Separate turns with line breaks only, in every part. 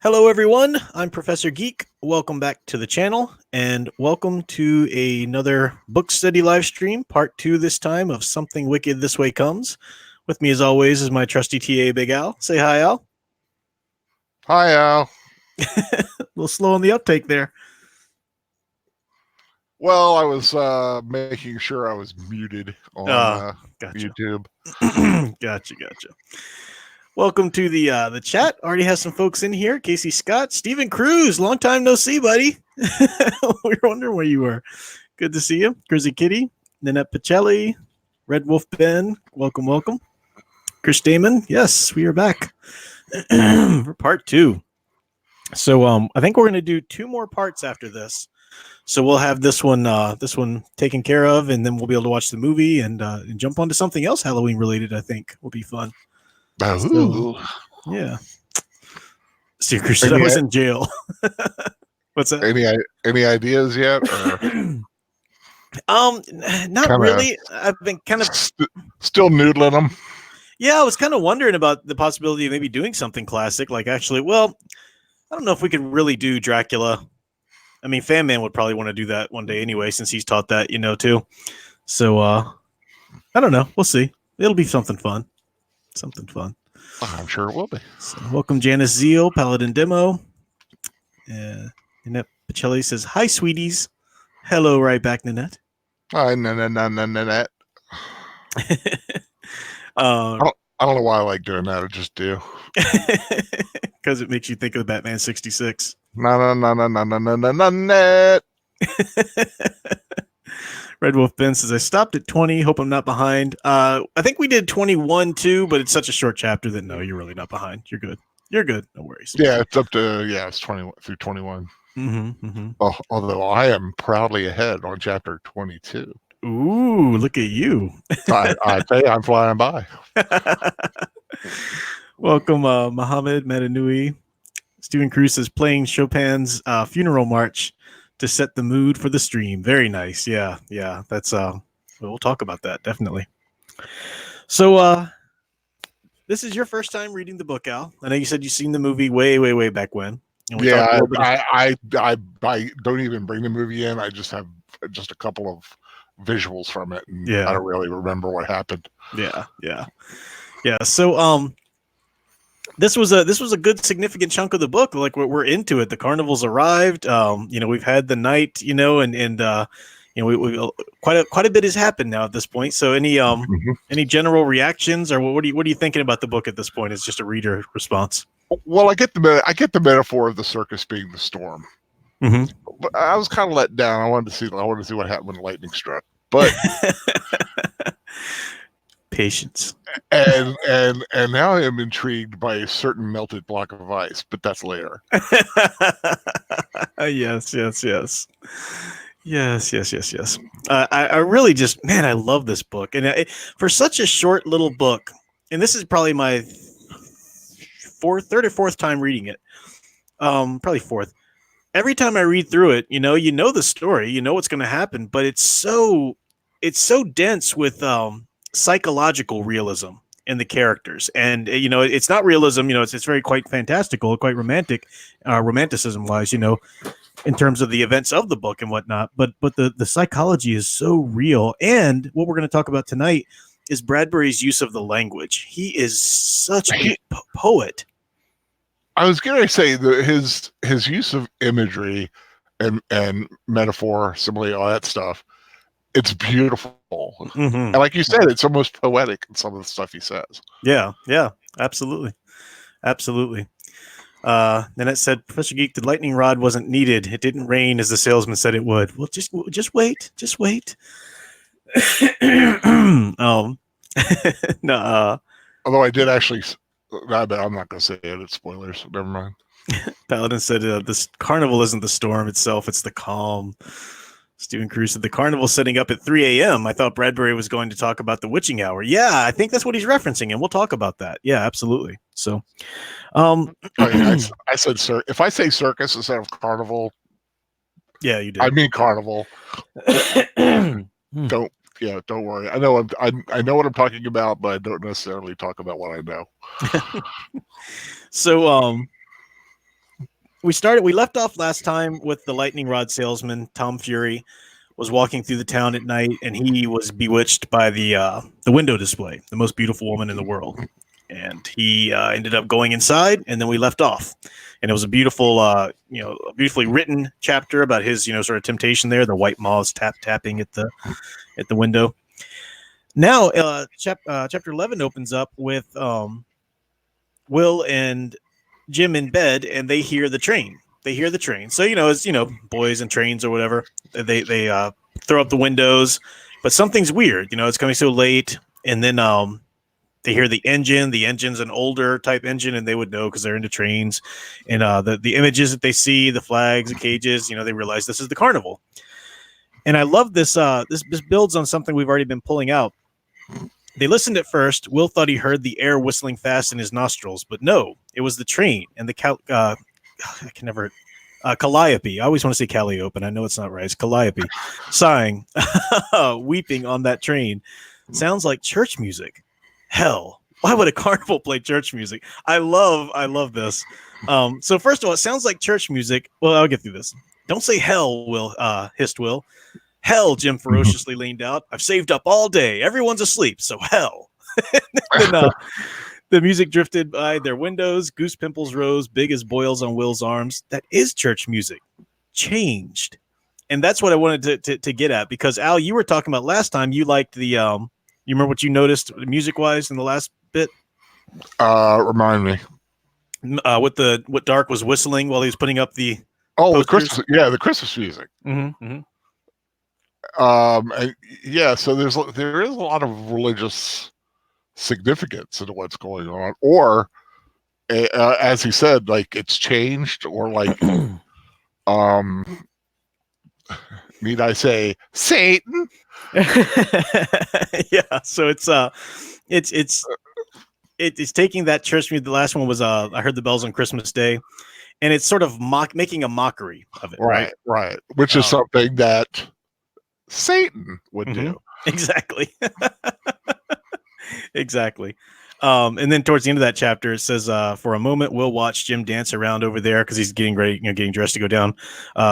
Hello, everyone. I'm Professor Geek. Welcome back to the channel, and welcome to another book study live stream, part 2 this time of Something Wicked This Way Comes. With me, as always, is my trusty TA, Big Al. Say hi, Al.
Hi, Al.
A little slow on the uptake there.
Well, I was making sure I was muted on
Gotcha.
YouTube.
Gotcha. Welcome to the chat. Already has some folks in here. Casey Scott, Stephen Cruz. Long time no see, buddy. We were wondering where you were. Good to see you. Grizzly Kitty, Nanette Pacelli, Red Wolf Ben. Welcome. Chris Damon. Yes, we are back for part 2. So I think we're going to do 2 more parts after this. So we'll have this one taken care of, and then we'll be able to watch the movie and jump onto something else Halloween related. I think will be fun. So, yeah. Sticker said I was in jail. What's that?
Any ideas yet?
Not really. I've been kind of
still noodling them.
Yeah, I was kind of wondering about the possibility of maybe doing something classic, like actually. Well, I don't know if we could really do Dracula. I mean, Fan Man would probably want to do that one day anyway, since he's taught that, too. So I don't know. We'll see. It'll be something fun.
I'm sure it will be.
So, welcome, Janice Zeal, Paladin Demo. Nanette Pacelli says, "Hi, sweeties." Hello, right back, Nanette.
Hi, Nanette. I don't know why I like doing that. I just do.
Because it makes you think of Batman 66.
Nanette.
Red Wolf Ben says, "I stopped at 20. Hope I'm not behind." I think we did 21 too, but it's such a short chapter that no, you're really not behind. You're good. No worries.
Yeah, it's up to it's 20 through 21. Although I am proudly ahead on chapter 22.
Ooh, look at you!
I tell you, I'm flying by.
Welcome, Mohammed Madanui. Stephen Cruz is playing Chopin's funeral march to set the mood for the stream. Very nice. Yeah. That's we'll talk about that definitely. So this is your first time reading the book, Al. I know you said you've seen the movie way back when.
Yeah, I don't even bring the movie in. I just have just a couple of visuals from it, and I don't really remember what happened.
Yeah. So this was a good significant chunk of the book. Like we're into it. The carnival's arrived. We've had the night. We quite a bit has happened now at this point. So any general reactions, or what are you thinking about the book at this point? It's just a reader response.
Well, I get the metaphor of the circus being the storm, but I was kind of let down. I wanted to see what happened when the lightning struck, but
patience.
And now I am intrigued by a certain melted block of ice, but that's later.
Yes. I really just, man, I love this book, and for such a short little book, and this is probably my third or fourth time reading it. Probably fourth. Every time I read through it, you know the story, you know what's going to happen, but it's so dense with psychological realism in the characters, and it's not realism. It's very quite fantastical, quite romantic, romanticism wise. In terms of the events of the book and whatnot, but the psychology is so real. And what we're going to talk about tonight is Bradbury's use of the language. He is such a poet.
I was going to say that his use of imagery and metaphor, simile, all that stuff, it's beautiful. And like you said, it's almost poetic in some of the stuff he says.
Yeah, absolutely. Then it said, Professor Geek, the lightning rod wasn't needed. It didn't rain as the salesman said it would. Well, just wait. No.
Although I did actually, I'm not going to say it. It's spoilers. Never mind.
Paladin said, this carnival isn't the storm itself. It's the calm. Stephen Cruz said, the carnival setting up at 3 a.m. I thought Bradbury was going to talk about the witching hour. Yeah, I think that's what he's referencing, and we'll talk about that. Yeah, absolutely. So,
I said, sir, if I say circus instead of carnival,
yeah, you did.
I mean carnival. Don't worry. I know what I'm talking about, but I don't necessarily talk about what I know.
So, we left off last time with the lightning rod salesman, Tom Fury, was walking through the town at night, and he was bewitched by the window display, the most beautiful woman in the world. And he ended up going inside, and then we left off. And it was a beautiful, beautifully written chapter about his, sort of temptation there. The white moths tapping at the window. Now, chapter 11 opens up with Will and Jim in bed, and they hear the train. So as boys and trains or whatever, they throw up the windows, but something's weird. It's coming so late, and then they hear the engine. The engine's an older type engine, and they would know because they're into trains. And the images that they see, the flags, the cages, they realize this is the carnival. And I love this. This builds on something we've already been pulling out. They listened at first. Will thought he heard the air whistling fast in his nostrils, but no, it was the train and the I can never. Calliope. I always want to say Calliope, and I know it's not right. It's Calliope, sighing, weeping on that train. Sounds like church music. Hell, why would a carnival play church music? I love this. So first of all, it sounds like church music. Well, I'll get through this. Don't say hell, Will, hissed Will. Hell, Jim ferociously leaned out. I've saved up all day. Everyone's asleep, so hell. Then, the music drifted by their windows. Goose pimples rose, big as boils on Will's arms. That is church music. Changed. And that's what I wanted to get at, because, Al, you were talking about last time you liked the you remember what you noticed music-wise in the last bit?
Remind me.
What Dark was whistling while he was putting up the
the Christmas, the Christmas music.
Mm-hmm, mm-hmm.
So there is a lot of religious significance into what's going on, or as he said, like it's changed, or like need I say Satan?
Yeah, so it's taking that church music. The last one was I Heard the Bells on Christmas Day, and it's sort of making a mockery of it, right?
Right, which is something that Satan would do.
Exactly. Exactly. And then towards the end of that chapter, it says, for a moment, Will watched Jim dance around over there because he's getting ready, getting dressed to go down.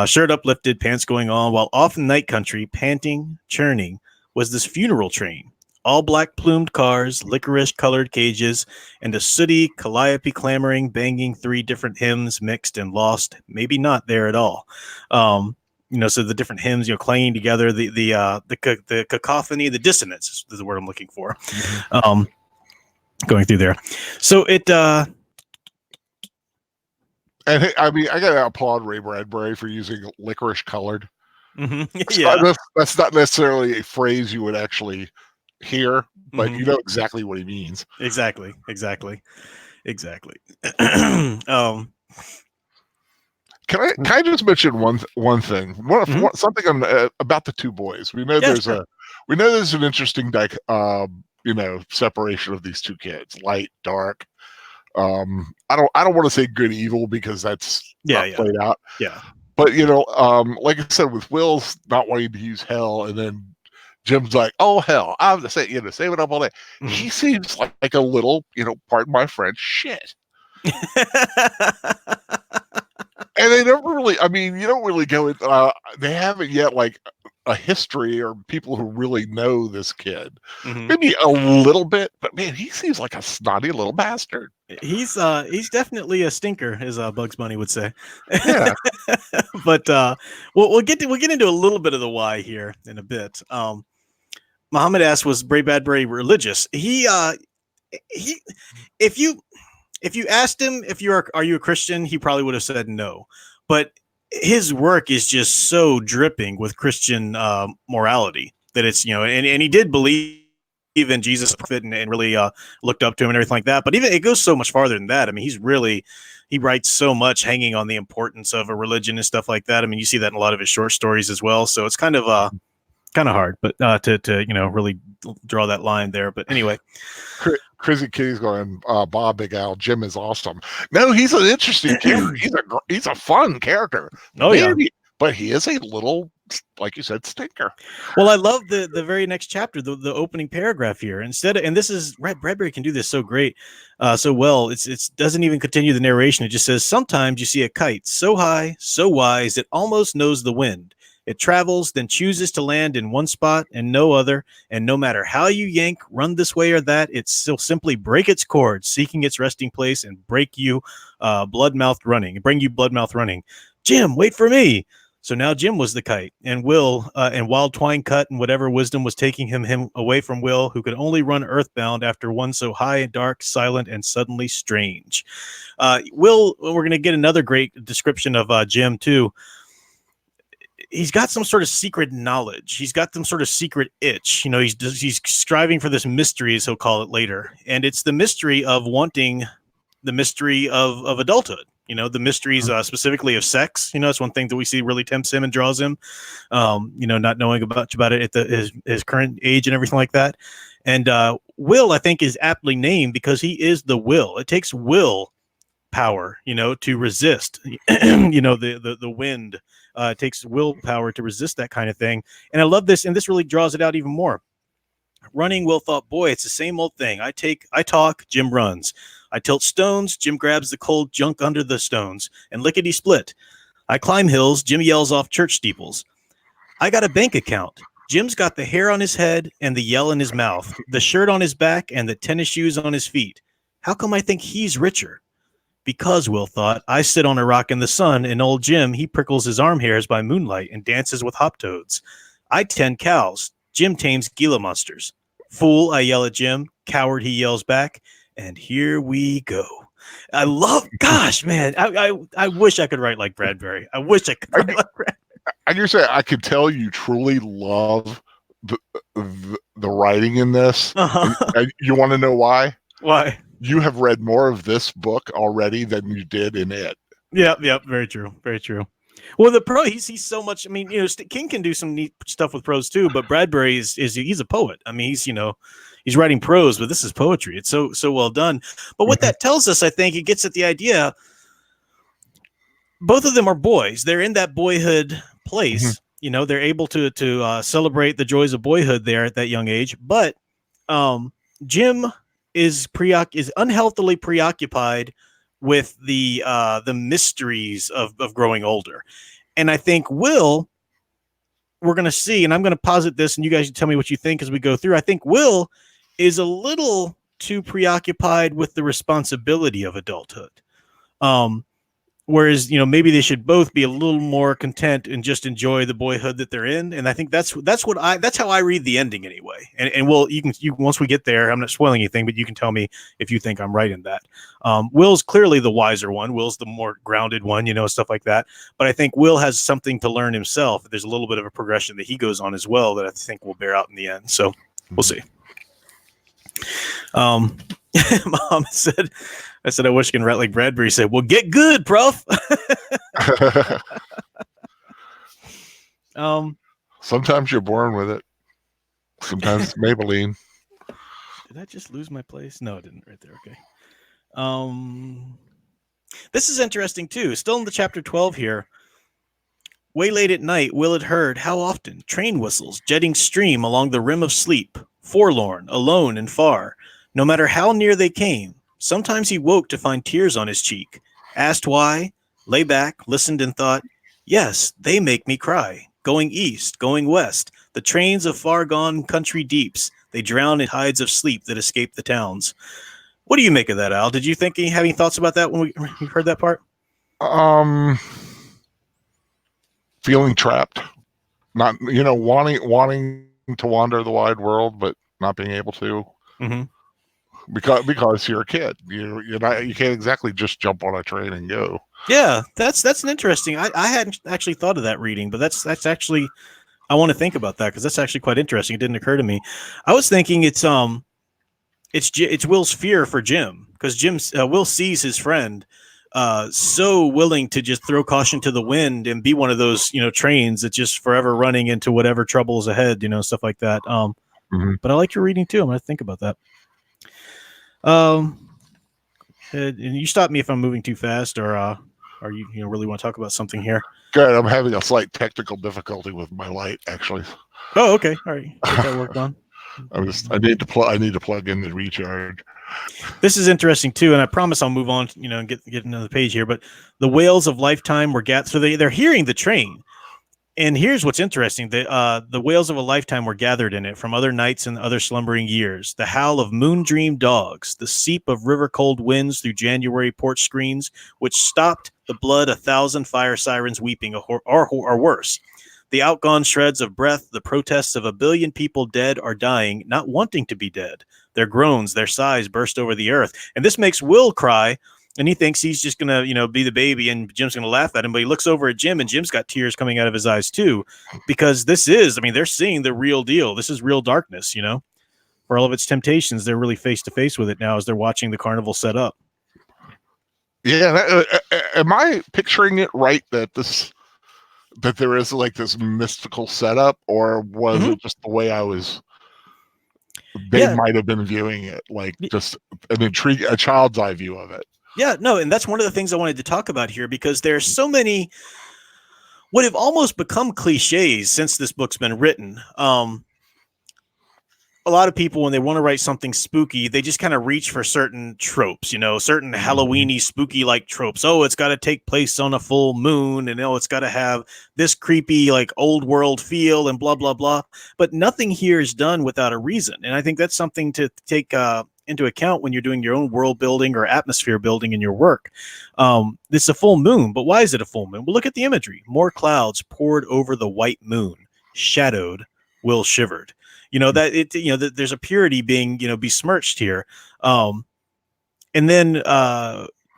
Shirt uplifted, pants going on, while off in night country, panting, churning, was this funeral train. All black plumed cars, licorice colored cages, and a sooty calliope clamoring, banging 3 different hymns mixed and lost, maybe not there at all. So the different hymns, clanging together, the cacophony, the dissonance is the word I'm looking for. Going through there. So it
and I mean, I gotta applaud Ray Bradbury for using licorice colored.
Mm-hmm.
That's not necessarily a phrase you would actually hear, but you know exactly what he means.
Exactly.
Can I just mention one thing? Something about the 2 boys. We know there's an interesting separation of these 2 kids, light, dark. I don't want to say good, evil, because that's not played out.
Yeah.
But like I said, with Will's not wanting to use hell, and then Jim's like, "Oh hell, I'm to say save it up all day." Mm-hmm. He seems like a little, pardon my French, shit. And they never really, I mean, you don't really go into, they haven't yet like a history or people who really know this kid. Mm-hmm. Maybe a little bit, but man, he seems like a snotty little bastard.
He's definitely a stinker, as Bugs Bunny would say.
Yeah.
But we'll get into a little bit of the why here in a bit. Muhammad asked, was Ray Bradbury religious? He if you asked him are you a Christian, he probably would have said no. But his work is just so dripping with Christian morality that it's and he did believe in Jesus and really looked up to him and everything like that. But even it goes so much farther than that. I mean, he writes so much hanging on the importance of a religion and stuff like that. I mean, you see that in a lot of his short stories as well. So it's kind of hard, but to really draw that line there. But anyway.
Crazy Kitty's going, Bob, Big Al, Jim is awesome. No, he's an interesting character. He's a fun character.
Oh, maybe,
yeah. But he is a little like you said, stinker.
Well, I love the very next chapter, the opening paragraph here. And this is Bradbury can do this so great, so well. It's doesn't even continue the narration. It just says, sometimes you see a kite so high, so wise, it almost knows the wind. It travels, then chooses to land in one spot and no other. And no matter how you yank, run this way or that, it still simply break its cord, seeking its resting place, and bring you blood mouthed running. Jim, wait for me. So now Jim was the kite, and Will and Wild Twine cut, and whatever wisdom was taking him away from Will, who could only run earthbound after one so high and dark, silent, and suddenly strange. Will, we're going to get another great description of Jim too. He's got some sort of secret knowledge. He's got some sort of secret itch. You know, he's striving for this mystery, as he'll call it later, and it's the mystery of wanting the mystery of adulthood. You know, the mysteries specifically of sex. You know, it's one thing that we see really tempts him and draws him. You know, not knowing about it at his current age and everything like that. And Will, I think, is aptly named because he is the will. It takes will power, you know, to resist. You know, the wind. It takes willpower to resist that kind of thing. And I love this, and this really draws it out even more. Running, Will thought, boy, it's the same old thing. I talk, Jim runs. I tilt stones, Jim grabs the cold junk under the stones, and lickety split. I climb hills, Jim yells off church steeples. I got a bank account. Jim's got the hair on his head and the yell in his mouth, the shirt on his back and the tennis shoes on his feet. How come I think he's richer? Because, Will thought, I sit on a rock in the sun, and old Jim, he prickles his arm hairs by moonlight and dances with hop toads. I tend cows. Jim tames Gila monsters. Fool, I yell at Jim. Coward, he yells back. And here we go. I love, gosh, man, I wish I could write like Bradbury. I wish I could write like Bradbury.
And you're saying, I could tell you truly love the writing in this. And you want to know why?
Why?
You have read more of this book already than you did in it.
Yep, very true, very true. Well, the pro, he's so much. I mean, you know, King can do some neat stuff with prose too, but Bradbury is he's a poet. I mean, he's writing prose, but this is poetry. It's so well done. But what that tells us, I think, it gets at the idea. Both of them are boys. They're in that boyhood place. You know, they're able to celebrate the joys of boyhood there at that young age. But Jim is unhealthily preoccupied with the mysteries of growing older. And I think Will, we're going to see, and I'm going to posit this, and you guys tell me what you think as we go through. I think Will is a little too preoccupied with the responsibility of adulthood. Whereas, you know, maybe they should both be a little more content and just enjoy the boyhood that they're in. And I think that's how I read the ending anyway. And Will, you once we get there, I'm not spoiling anything, but you can tell me if you think I'm right in that. Will's clearly the wiser one. Will's the more grounded one, you know, stuff like that. But I think Will has something to learn himself. There's a little bit of a progression that he goes on as well that I think will bear out in the end. So we'll see. Mom said, I wish I could write like Bradbury said, well, get good, prof.
Sometimes you're born with it. Sometimes it's Maybelline.
Did I just lose my place? No, I didn't right there. Okay. This is interesting too. Still in the chapter 12 here. Way late at night, Will had heard, how often, train whistles jetting stream along the rim of sleep, forlorn, alone and far. No matter how near they came, sometimes he woke to find tears on his cheek, asked why, lay back, listened and thought, yes, they make me cry. Going east, going west, the trains of far-gone country deeps, they drown in tides of sleep that escape the towns. What do you make of that, Al? Did you think you have any thoughts about that when you heard that part?
Feeling trapped, not, you know, wanting to wander the wide world, but not being able to.
Mm-hmm.
Because you're a kid, you can't exactly just jump on a train and go.
Yeah, that's an interesting. I hadn't actually thought of that reading, but that's actually, I want to think about that because that's actually quite interesting. It didn't occur to me. I was thinking it's Will's fear for Jim because Will sees his friend so willing to just throw caution to the wind and be one of those, you know, trains that's just forever running into whatever trouble is ahead, you know, stuff like that. But I like your reading too. I'm going to think about that. And you stop me if I'm moving too fast or Or you really want to talk about something here?
Good. I'm having a slight technical difficulty with my light, actually.
Oh, okay. All right. Get that worked on.
I need to plug in the recharge.
This is interesting too, and I promise I'll move on. And get another page here. But the whales of lifetime were gathered, so they're hearing the train. And here's what's interesting: the whales of a lifetime were gathered in it from other nights and other slumbering years. The howl of moon-dream dogs, the seep of river-cold winds through January porch screens, which stopped the blood 1,000 fire sirens weeping, or worse. The outgone shreds of breath, the protests of 1 billion people dead or dying, not wanting to be dead. Their groans, their sighs burst over the earth. And this makes Will cry, and he thinks he's just going to, be the baby, and Jim's going to laugh at him. But he looks over at Jim, and Jim's got tears coming out of his eyes too, because they're seeing the real deal. This is real darkness, For all of its temptations, they're really face to face with it now as they're watching the carnival set up.
Yeah. Am I picturing it right that there is like this mystical setup, or was it just the way they might have been viewing it, like just a child's eye view of it?
Yeah, no, and that's one of the things I wanted to talk about here, because there's so many what have almost become cliches since this book's been written. A lot of people, when they want to write something spooky, they just kind of reach for certain tropes, certain Halloween-y, spooky-like tropes. Oh, it's got to take place on a full moon, and it's got to have this creepy, like, old world feel, and blah, blah, blah. But nothing here is done without a reason. And I think that's something to take into account when you're doing your own world building or atmosphere building in your work. This is a full moon, but why is it a full moon? Well, look at the imagery. More clouds poured over the white moon, shadowed, Will shivered. That there's a purity being, besmirched here. And then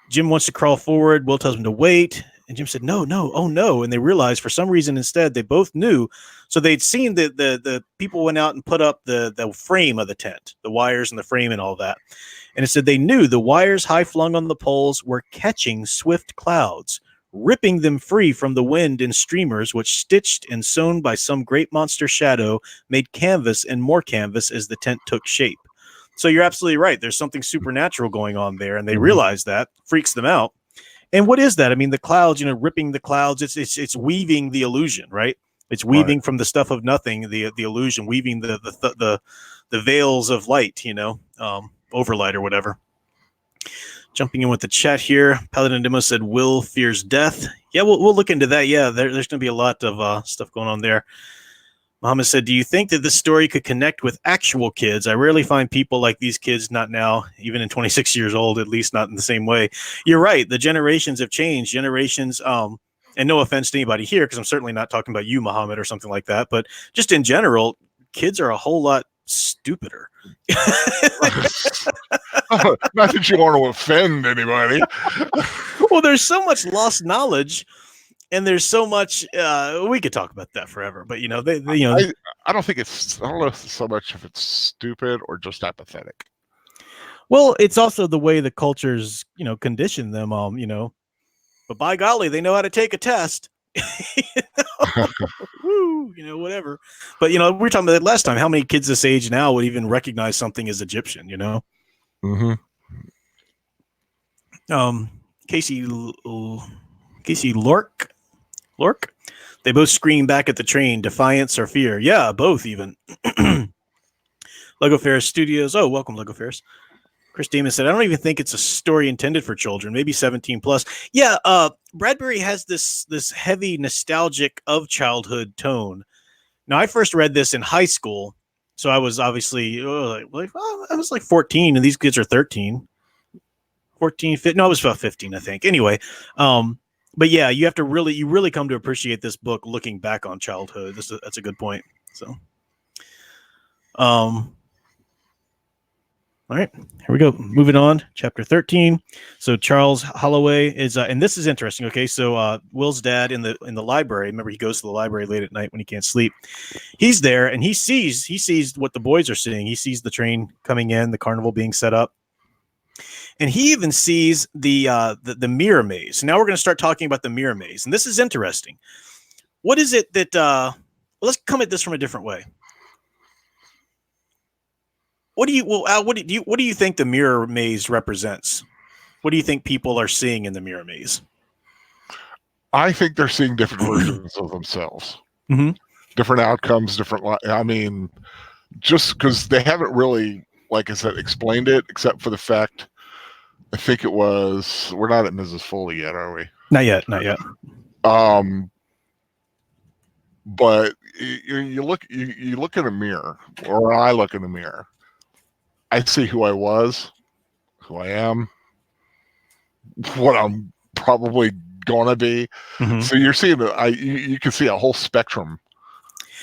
Jim wants to crawl forward. Will tells him to wait. And Jim said, no, oh no. And they realized for some reason instead, they both knew. So they'd seen the people went out and put up the frame of the tent, the wires and the frame and all that. And it said they knew the wires high flung on the poles were catching swift clouds, ripping them free from the wind in streamers, which, stitched and sewn by some great monster shadow, made canvas and more canvas as the tent took shape. So you're absolutely right. There's something supernatural going on there, and they realize that. Freaks them out. And what is that? I mean, the clouds, ripping the clouds, it's weaving the illusion, right? It's weaving from the stuff of nothing, the illusion, weaving the veils of light, overlight or whatever. Jumping in with the chat here, Paladin Demo said Will fears death. Yeah, we'll look into that. Yeah, there's going to be a lot of stuff going on there. Muhammad said, do you think that this story could connect with actual kids? I rarely find people like these kids, not now, even in 26 years old, at least not in the same way. You're right. The generations have changed. Generations, and no offense to anybody here, because I'm certainly not talking about you, Muhammad, or something like that, but just in general, kids are a whole lot stupider.
Not that you want to offend anybody.
Well, there's so much lost knowledge, and there's so much. We could talk about that forever, but
I don't think I don't know so much if it's stupid or just apathetic.
Well, it's also the way the cultures, condition them. But by golly, they know how to take a test. Woo, whatever. But we were talking about that last time. How many kids this age now would even recognize something as Egyptian? Casey Lork. They both scream back at the train, defiance or fear. Yeah, both even. Lego Ferris Studios. Oh, welcome, Lego Ferris. Chris Damon said, I don't even think it's a story intended for children, maybe 17 plus. Yeah, Bradbury has this heavy nostalgic of childhood tone. Now, I first read this in high school, so I was obviously I was like 14, and these kids are 13. 14, 15, no, I was about 15, I think. Anyway, but yeah, you really come to appreciate this book looking back on childhood. That's a good point. So, all right, here we go. Moving on, chapter 13. So Charles Holloway is, and this is interesting. Okay, so Will's dad in the library. Remember, he goes to the library late at night when he can't sleep. He's there, and he sees what the boys are seeing. He sees the train coming in, the carnival being set up, and he even sees the mirror maze. Now we're going to start talking about the mirror maze, and this is interesting. What is it that? Well, let's come at this from a different way. What do you think the mirror maze represents? What do you think people are seeing in the mirror maze?
I think they're seeing different versions of themselves, different outcomes, different. I mean, just because they haven't really, like I said, explained it, except for the fact. I think it was. We're not at Mrs. Foley yet, are we?
Not yet. Not yet.
But you look in a mirror, or I look in the mirror. I see who I was, who I am, what I'm probably gonna be. So you're seeing you can see a whole spectrum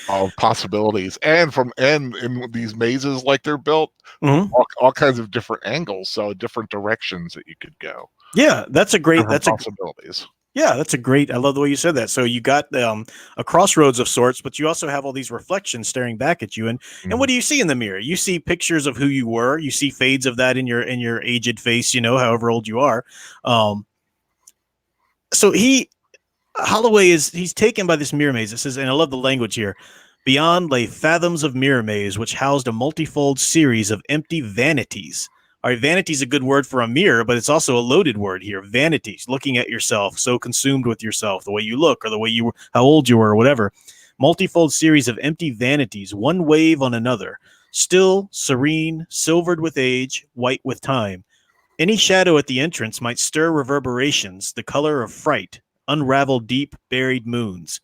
of possibilities, and in these mazes like they're built, all kinds of different angles, so different directions that you could go.
Yeah, that's a great. That's
possibilities.
Yeah, that's a great. I love the way you said that. So you got a crossroads of sorts, but you also have all these reflections staring back at you. And what do you see in the mirror? You see pictures of who you were. You see fades of that in your aged face. However old you are. So Holloway he's taken by this mirror maze. It says, and I love the language here. Beyond lay fathoms of mirror maze, which housed a multifold series of empty vanities. All right, vanity is a good word for a mirror, but it's also a loaded word here. Vanities, looking at yourself, so consumed with yourself, the way you look or the way how old you were or whatever. Multifold series of empty vanities, one wave on another, still, serene, silvered with age, white with time. Any shadow at the entrance might stir reverberations, the color of fright, unravel deep, buried moons.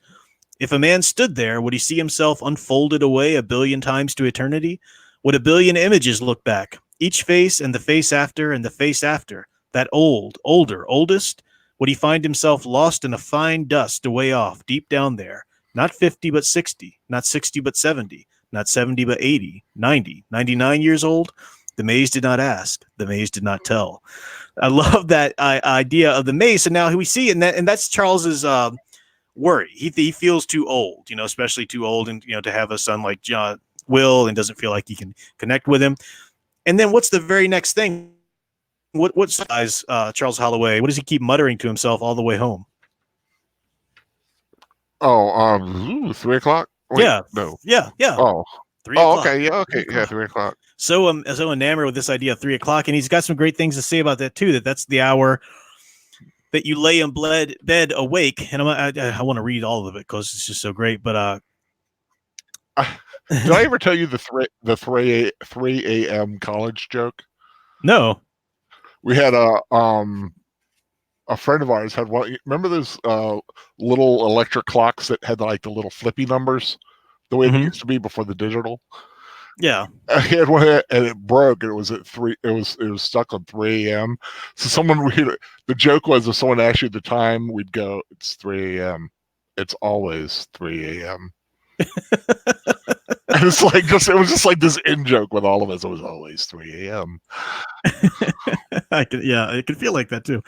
If a man stood there, would he see himself unfolded away a billion times to eternity? Would a billion images look back? Each face and the face after and the face after, that older, oldest, would he find himself lost in a fine dust away off, deep down there, not 50 but 60, not 60 but 70, not 70 but 80, 90, 99 years old? The maze did not ask, the maze did not tell. I love that idea of the maze, and now we see it, and that's Charles's worry. He feels too old, especially too old, and to have a son like Will, and doesn't feel like he can connect with him. And then what's the very next thing? What size Charles Holloway? What does he keep muttering to himself all the way home?
Oh, 3 o'clock. Wait,
yeah,
no,
yeah.
Oh,
3 o'clock.
Okay, yeah, okay, yeah, 3 o'clock.
So enamored with this idea of 3 o'clock, and he's got some great things to say about that too. That's the hour that you lay in bed awake. And I want to read all of it because it's just so great. But
did I ever tell you the 3 a.m. college joke?
No.
We had a friend of ours had one. Remember those little electric clocks that had like the little flippy numbers, the way they used to be before the digital?
Yeah.
I had one and it broke, and it was at 3. It was stuck on 3 a.m. So the joke was, if someone asked you the time, we'd go, "It's 3 a.m. It's always 3 a.m." It was just like this in joke with all of us. It was always 3 a.m.
I can feel like that too.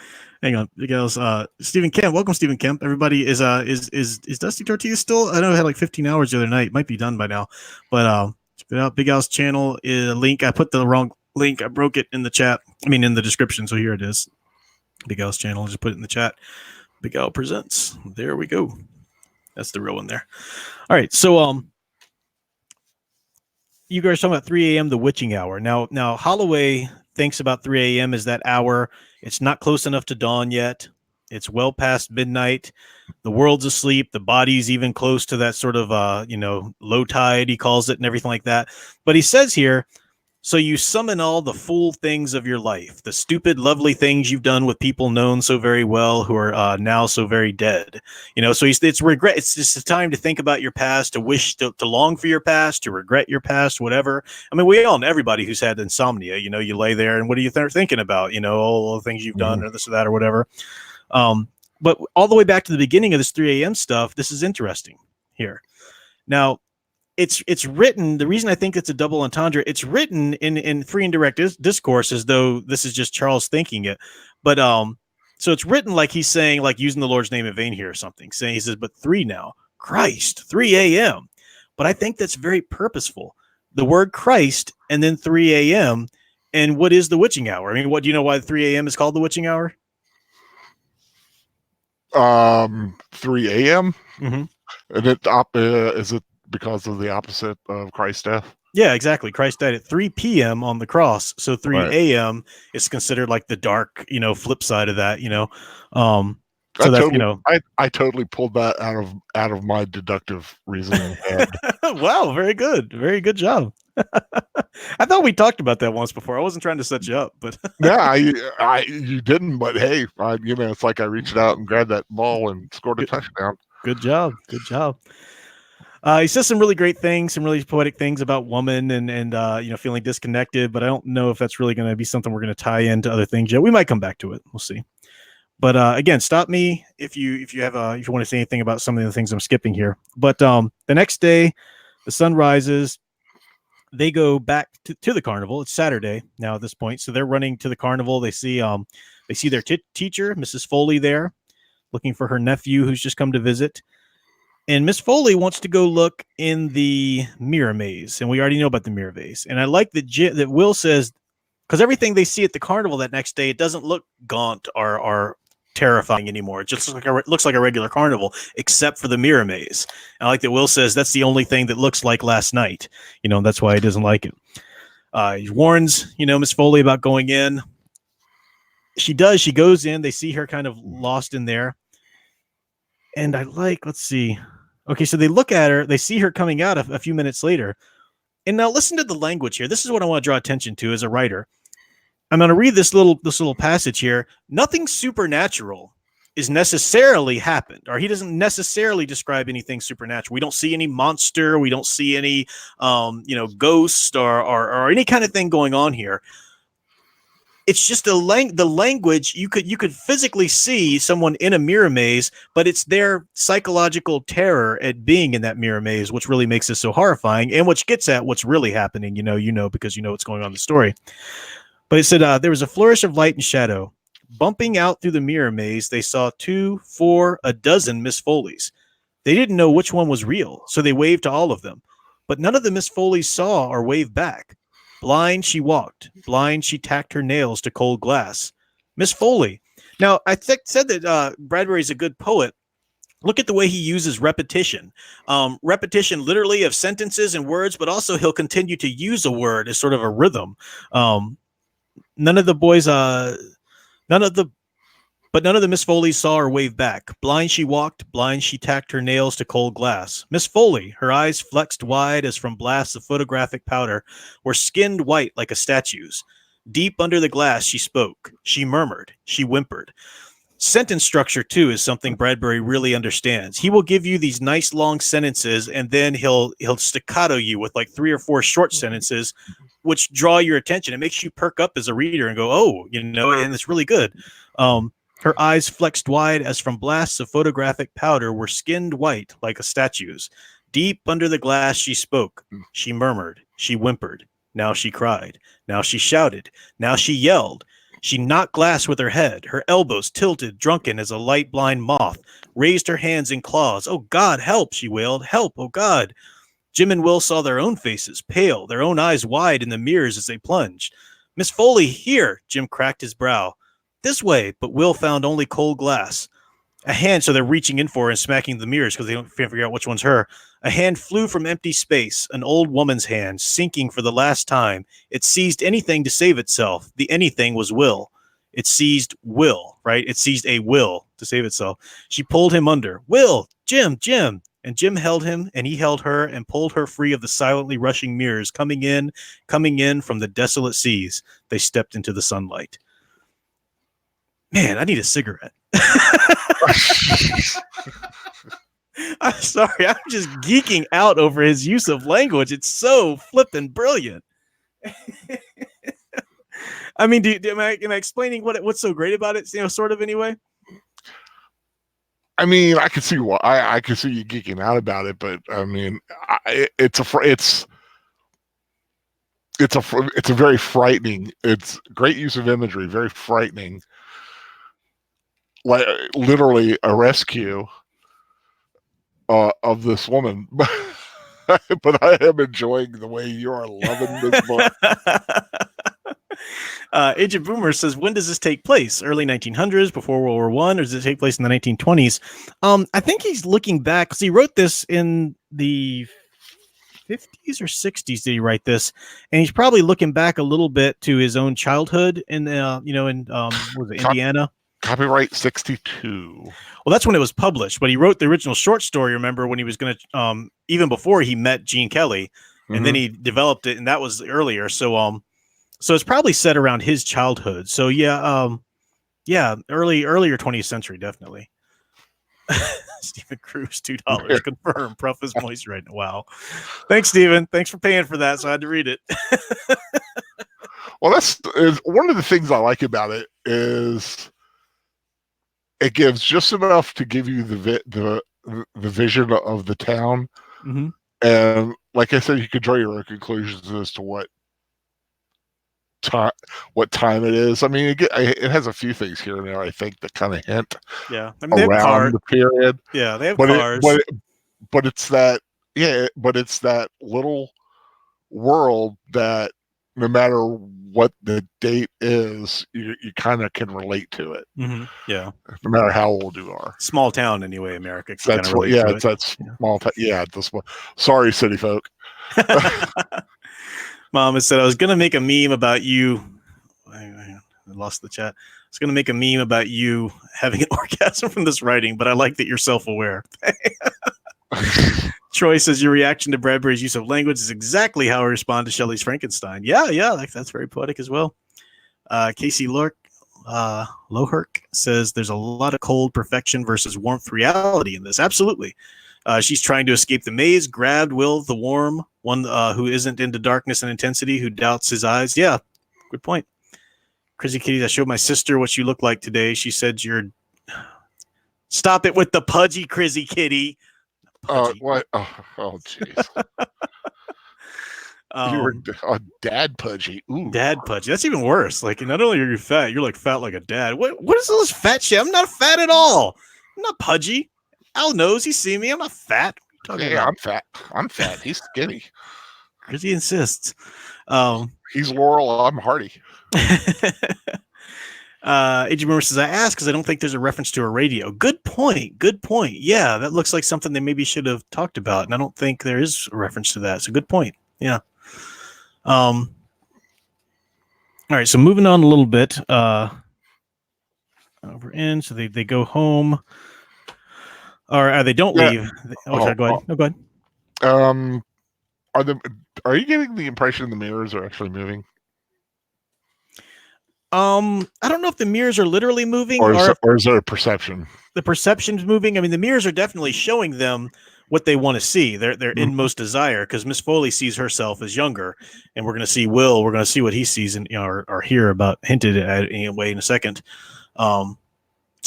Hang on, because Stephen Kemp, welcome Stephen Kemp. Everybody is Dusty Tortilla still? I know it had like 15 hours the other night. It might be done by now, but check it out. Big Al's channel link. I put the wrong link. I broke it in the chat. I mean in the description. So here it is. Big Al's channel. Just put it in the chat. Big Al presents. There we go. That's the real one there. All right, so you guys are talking about 3 a.m. the witching hour. Now Holloway thinks about 3 a.m. as that hour. It's not close enough to dawn yet. It's well past midnight. The world's asleep. The body's even close to that sort of low tide, he calls it, and everything like that. But he says here, so you summon all the fool things of your life, the stupid, lovely things you've done with people known so very well who are now so very dead. So it's regret. It's just a time to think about your past, to wish, to long for your past, to regret your past, whatever. I mean, we all know, everybody who's had insomnia, you lay there and what are you thinking about? All the things you've done or this or that or whatever. But all the way back to the beginning of this 3 a.m. stuff, this is interesting here. Now, it's written, the reason I think it's a double entendre, it's written in free and direct discourse as though this is just Charles thinking it. But so it's written like he's saying, like using the Lord's name in vain here or something. Saying, he says, but 3 now, Christ, 3 a.m. But I think that's very purposeful. The word Christ and then 3 a.m. And what is the witching hour? I mean, what do you know why 3 a.m. is called the witching hour?
3 a.m.
Mm-hmm.
And is it because of the opposite of Christ's death?
Yeah, exactly. Christ died at 3 p.m. on the cross. So 3 a.m. is considered like the dark, flip side of that, So that's,
I totally pulled that out of my deductive reasoning head.
Wow, very good. Very good job. I thought we talked about that once before. I wasn't trying to set you up, but
Yeah, you didn't, but hey, it's like I reached out and grabbed that ball and scored a touchdown.
Good job. Good job. He says some really great things, some really poetic things about woman and feeling disconnected, but I don't know if that's really going to be something we're going to tie into other things yet. We might come back to it. We'll see. But again, stop me if you want to say anything about some of the things I'm skipping here. But the next day, the sun rises. They go back to the carnival. It's Saturday now at this point, so they're running to the carnival. They see their teacher, Mrs. Foley, there, looking for her nephew who's just come to visit. And Miss Foley wants to go look in the mirror maze, and we already know about the mirror maze. And I like that Will says, because everything they see at the carnival that next day, it doesn't look gaunt or terrifying anymore. It just looks like a regular carnival, except for the mirror maze. And I like that Will says that's the only thing that looks like last night. That's why he doesn't like it. He warns, Miss Foley about going in. She does. She goes in. They see her kind of lost in there. And let's see. Okay, so they look at her. They see her coming out a few minutes later. And now listen to the language here. This is what I want to draw attention to as a writer. I'm going to read this little passage here. Nothing supernatural is necessarily happened, or he doesn't necessarily describe anything supernatural. We don't see any monster. We don't see any, ghost or any kind of thing going on here. It's just the language. You could physically see someone in a mirror maze, but it's their psychological terror at being in that mirror maze, which really makes it so horrifying, and which gets at what's really happening. Because what's going on in the story. But it said there was a flourish of light and shadow. Bumping out through the mirror maze, they saw 2, 4, a dozen Miss Foleys. They didn't know which one was real, so they waved to all of them. But none of the Miss Foleys saw or waved back. Blind she walked. Blind she tacked her nails to cold glass. Miss Foley. Now, I said that Bradbury's a good poet. Look at the way he uses repetition. Repetition literally of sentences and words, but also he'll continue to use a word as sort of a rhythm. None of the Miss Foleys saw or waved back. Blind she walked, blind she tacked her nails to cold glass. Miss Foley, her eyes flexed wide as from blasts of photographic powder, were skinned white like a statue's. Deep under the glass she spoke. She murmured. She whimpered. Sentence structure, too, is something Bradbury really understands. He will give you these nice long sentences, and then he'll staccato you with like 3 or 4 short sentences, which draw your attention. It makes you perk up as a reader and go, oh, and it's really good. Her eyes flexed wide as from blasts of photographic powder were skinned white like a statue's. Deep under the glass she spoke. She murmured. She whimpered. Now she cried. Now she shouted. Now she yelled. She knocked glass with her head, her elbows tilted, drunken as a light blind moth, raised her hands in claws. Oh, God, help, she wailed. Help, oh, God. Jim and Will saw their own faces, pale, their own eyes wide in the mirrors as they plunged. Miss Foley, here, Jim cracked his brow. This way, but Will found only cold glass. A hand, so they're reaching in for her and smacking the mirrors because they can't figure out which one's her. A hand flew from empty space, an old woman's hand, sinking for the last time. It seized anything to save itself. The anything was Will. It seized Will, right? It seized a will to save itself. She pulled him under. Will, Jim. And Jim held him, and he held her and pulled her free of the silently rushing mirrors, coming in from the desolate seas. They stepped into the sunlight. Man, I need a cigarette. I'm sorry. I'm just geeking out over his use of language. It's so flippin' brilliant. I mean, am I explaining what's so great about it? Sort of anyway.
I mean, I can see why. I can see you geeking out about it, but I mean, it's a very frightening. It's great use of imagery, very frightening. Like literally a rescue of this woman. But I am enjoying the way you are loving this book.
Agent Boomer says, when does this take place? Early 1900s, before World War I, or does it take place in the 1920s? I think he's looking back because he wrote this in the 50s or 60s. Did he write this? And he's probably looking back a little bit to his own childhood in, Indiana.
Copyright 62.
Well, that's when it was published, but he wrote the original short story, remember, when he was going to, even before he met Gene Kelly, and then he developed it, and that was earlier. So it's probably set around his childhood. So yeah, earlier 20th century, definitely. Stephen Cruz, $2 confirmed. Prof is moist right now. Wow. Thanks, Stephen. Thanks for paying for that. So I had to read it.
Well, that's one of the things I like about it is it gives just enough to give you the vision of the town, and like I said, you could draw your own conclusions as to what time it is. I mean, it has a few things here and there, I think, that kind of hint around the period.
Yeah, they have cars.
But it's that little world that no matter what the date is, you kind of can relate to it.
Yeah,
no matter how old you are.
Small town anyway, America.
It's that small town. Yeah, sorry, city folk.
Mom has said I was gonna make a meme about you. I lost the chat. I was gonna make a meme about you having an orgasm from this writing, but I like that you're self-aware. Troy says your reaction to Bradbury's use of language is exactly how I respond to Shelley's Frankenstein. Yeah, that's very poetic as well. Casey Loherk says there's a lot of cold perfection versus warmth reality in this. Absolutely. She's trying to escape the maze, grabbed Will, the warm one who isn't into darkness and intensity, who doubts his eyes. Yeah, good point. Crazy Kitty, I showed my sister what you look like today. She said you're... Stop it with the pudgy, Crazy Kitty.
What? Oh, jeez. You were dad pudgy. Ooh.
Dad pudgy. That's even worse. Like, not only are you fat, you're like fat like a dad. What is all this fat shit? I'm not fat at all. I'm not pudgy. Al knows. He's seen me. I'm not fat.
I'm fat. I'm fat. He's skinny.
Because he insists.
He's Laurel. I'm Hardy.
Agent Rumor says, I asked because I don't think there's a reference to a radio. Good point. Yeah, that looks like something they maybe should have talked about, and I don't think there is a reference to that. So good point. Yeah. All right, so moving on a little bit. Over in, so they go home. Or they don't leave. Sorry, go ahead. No, go ahead.
Are you getting the impression the mirrors are actually moving?
I don't know if the mirrors are literally moving,
or is there a perception?
The perception's moving. I mean, the mirrors are definitely showing them what they want to see. Their inmost desire, because Miss Foley sees herself as younger, and we're going to see Will. We're going to see what he sees and or hear about, hinted at anyway in a second. So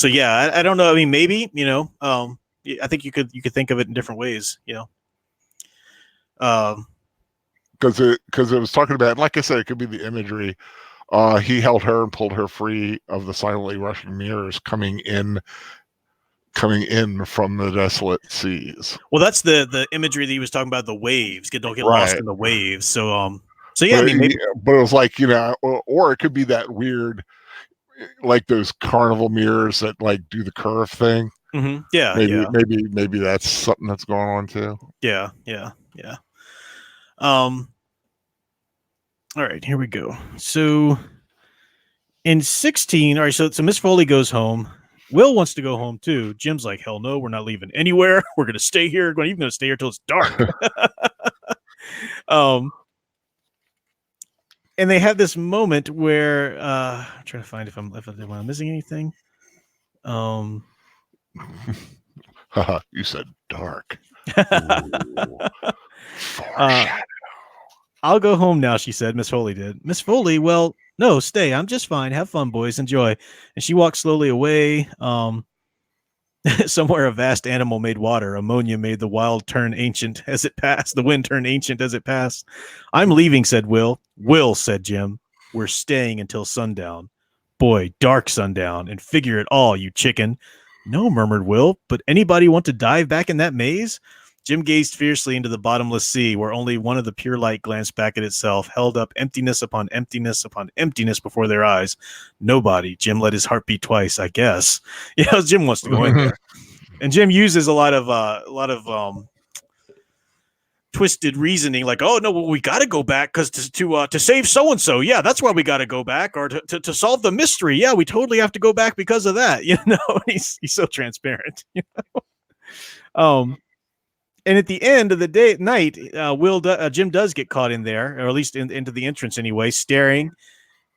yeah, I don't know. I mean, maybe I think you could think of it in different ways.
Because it was talking about, like I said, it could be the imagery. He held her and pulled her free of the silently rushing mirrors coming in from the desolate seas.
Well, that's the imagery that he was talking about, the waves. Don't get lost in the waves. So yeah, maybe.
But it was like, or it could be that weird, like those carnival mirrors that like do the curve thing.
Mm-hmm. Yeah,
maybe that's something that's going on too.
Yeah. All right, here we go. So in 16, all right, so Miss Foley goes home. Will wants to go home too. Jim's like, hell no, we're not leaving anywhere. We're going to stay here. We're even going to stay here till it's dark. And they have this moment where I'm trying to find if I'm missing anything.
You said dark.
I'll go home now, she said. Miss Foley did. Miss Foley, well, no, stay. I'm just fine. Have fun, boys. Enjoy. And she walks slowly away. Somewhere a vast animal made water. Ammonia made the wild turn ancient as it passed. The wind turned ancient as it passed. I'm leaving, said Will. Will, said Jim. We're staying until sundown. Boy, dark sundown. And figure it all, you chicken. No, murmured Will. But anybody want to dive back in that maze? Jim gazed fiercely into the bottomless sea, where only one of the pure light glanced back at itself, held up emptiness upon emptiness upon emptiness before their eyes. Nobody. Jim let his heart beat twice, I guess. Yeah, Jim wants to go in there. And Jim uses a lot of twisted reasoning, like, oh no, well, we got to go back because to save so and so, yeah, that's why we got to go back, or to solve the mystery, yeah, we totally have to go back because of that, he's so transparent, and at the end of the night, Jim does get caught in there, or at least into the entrance anyway, staring.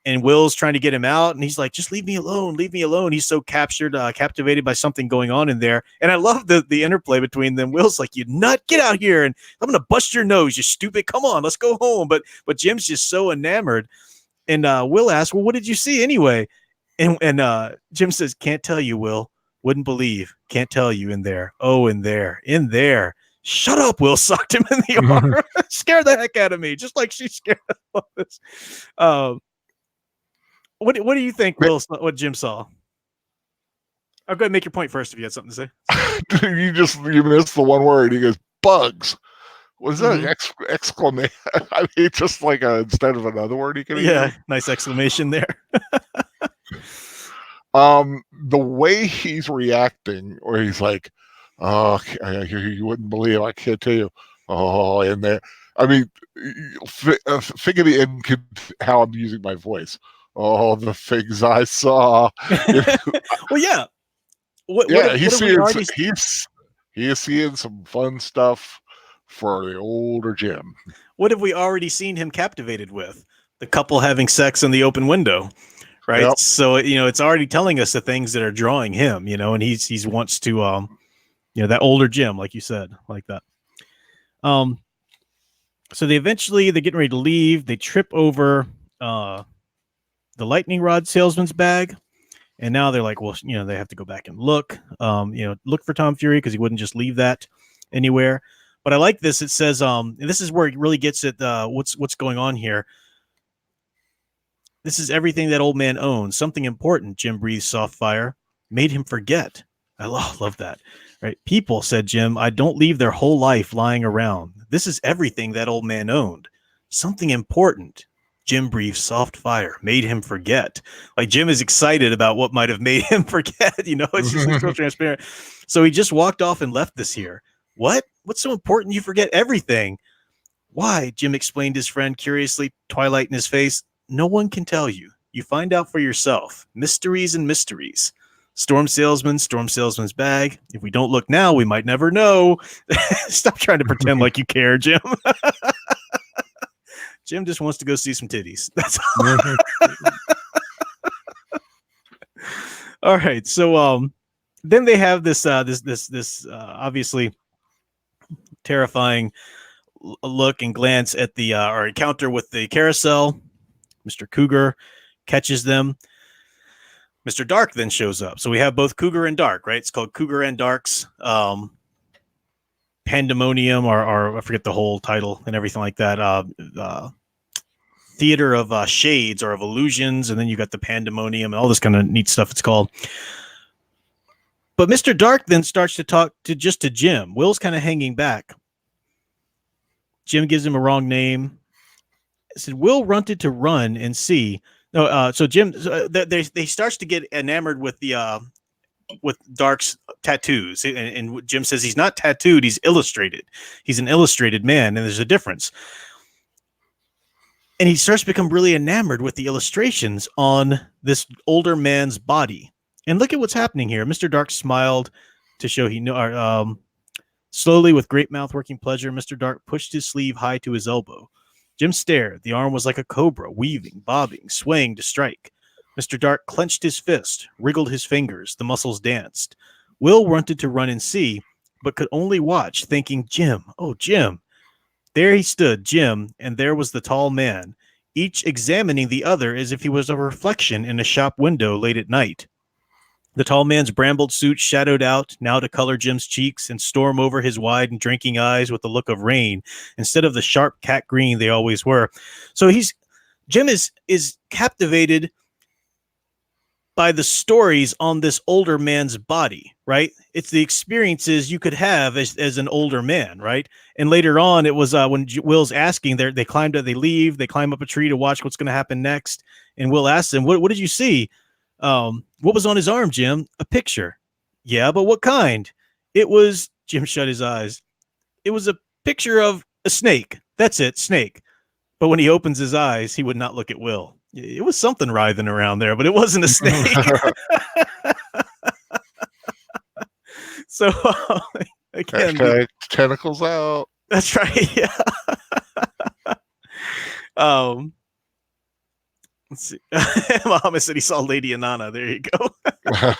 And Will's trying to get him out, and he's like, "Just leave me alone, leave me alone." He's so captivated by something going on in there, and I love the interplay between them. Will's like, "You nut, get out here, and I'm gonna bust your nose, you stupid. Come on, let's go home." But Jim's just so enamored, and Will asks, "Well, what did you see anyway?" And Jim says, "Can't tell you, Will. Wouldn't believe. Can't tell you in there. Oh, in there." Shut up, Will socked him in the arm. Scared the heck out of me, just like she scared us. What do you think, Will? What Jim saw? I'll go ahead and make your point first if you had something to
say. you missed the one word. He goes, bugs. Was that an exclamation? I mean, just like instead of another word he could use.
Nice exclamation there.
The way he's reacting, where he's like, "Oh, you wouldn't believe, I can't tell you." Oh, in there. I mean, figure the end how I'm using my voice. Oh, the things I saw.
Well, yeah.
He's seeing some fun stuff for the older Jim.
What have we already seen him captivated with? The couple having sex in the open window, right? Yep. So, it's already telling us the things that are drawing him, and he's wants to, that older Jim, like you said, like that. So they're getting ready to leave. They trip over, the lightning rod salesman's bag, and now they're like, well, they have to go back and look for Tom Fury, because he wouldn't just leave that anywhere. But I like this. It says, and this is where it really gets at what's going on here. This is everything that old man owns. Something important, Jim breathed soft fire, made him forget. I love that. Right? People, said Jim, I don't leave their whole life lying around. This is everything that old man owned. Something important. Jim breathed soft fire, made him forget. Like, Jim is excited about what might have made him forget. It's just like so transparent. So he just walked off and left this here. What? What's so important you forget everything? Why? Jim explained his friend curiously, twilight in his face. No one can tell you. You find out for yourself. Mysteries and mysteries. Storm salesman's bag. If we don't look now, we might never know. Stop trying to pretend like you care, Jim. Jim just wants to go see some titties. That's all. All right. So then they have this obviously terrifying look and glance at the or encounter with the carousel. Mr. Cougar catches them. Mr. Dark then shows up. So we have both Cougar and Dark, right? It's called Cougar and Dark's Pandemonium, or I forget the whole title and everything like that. Theater of Shades, or of Illusions, and then you got the Pandemonium and all this kind of neat stuff it's called. But Mr. Dark then starts to talk to Jim. Will's kind of hanging back. Jim gives him a wrong name. I said, Will wanted to run and see. No, so Jim, they starts to get enamored with the with Dark's tattoos, and Jim says he's not tattooed, he's illustrated. He's an illustrated man, and there's a difference. And he starts to become really enamored with the illustrations on this older man's body. And look at what's happening here. Mr. Dark smiled to show he knew. Slowly, with great mouth-working pleasure, Mr. Dark pushed his sleeve high to his elbow. Jim stared. The arm was like a cobra, weaving, bobbing, swaying to strike. Mr. Dark clenched his fist, wriggled his fingers. The muscles danced. Will wanted to run and see, but could only watch, thinking, Jim, oh, Jim. There he stood, Jim, and there was the tall man, each examining the other as if he was a reflection in a shop window late at night. The tall man's brambled suit shadowed out, now to color Jim's cheeks and storm over his wide and drinking eyes with the look of rain, instead of the sharp cat green they always were. So Jim is captivated by the stories on this older man's body, right? It's the experiences you could have as an older man, right? And later on, it was when Will's asking, they climb up a tree to watch what's going to happen next. And Will asks him, what did you see? What was on his arm, Jim? A picture. Yeah, but what kind? It was, Jim shut his eyes. It was a picture of A snake. That's it, snake. But when he opens his eyes, he would not look at Will. It was something writhing around there, but it wasn't a snake. So again,
tentacles out.
That's right. Yeah. Let's see. Muhammad said he saw Lady Anana. There you go.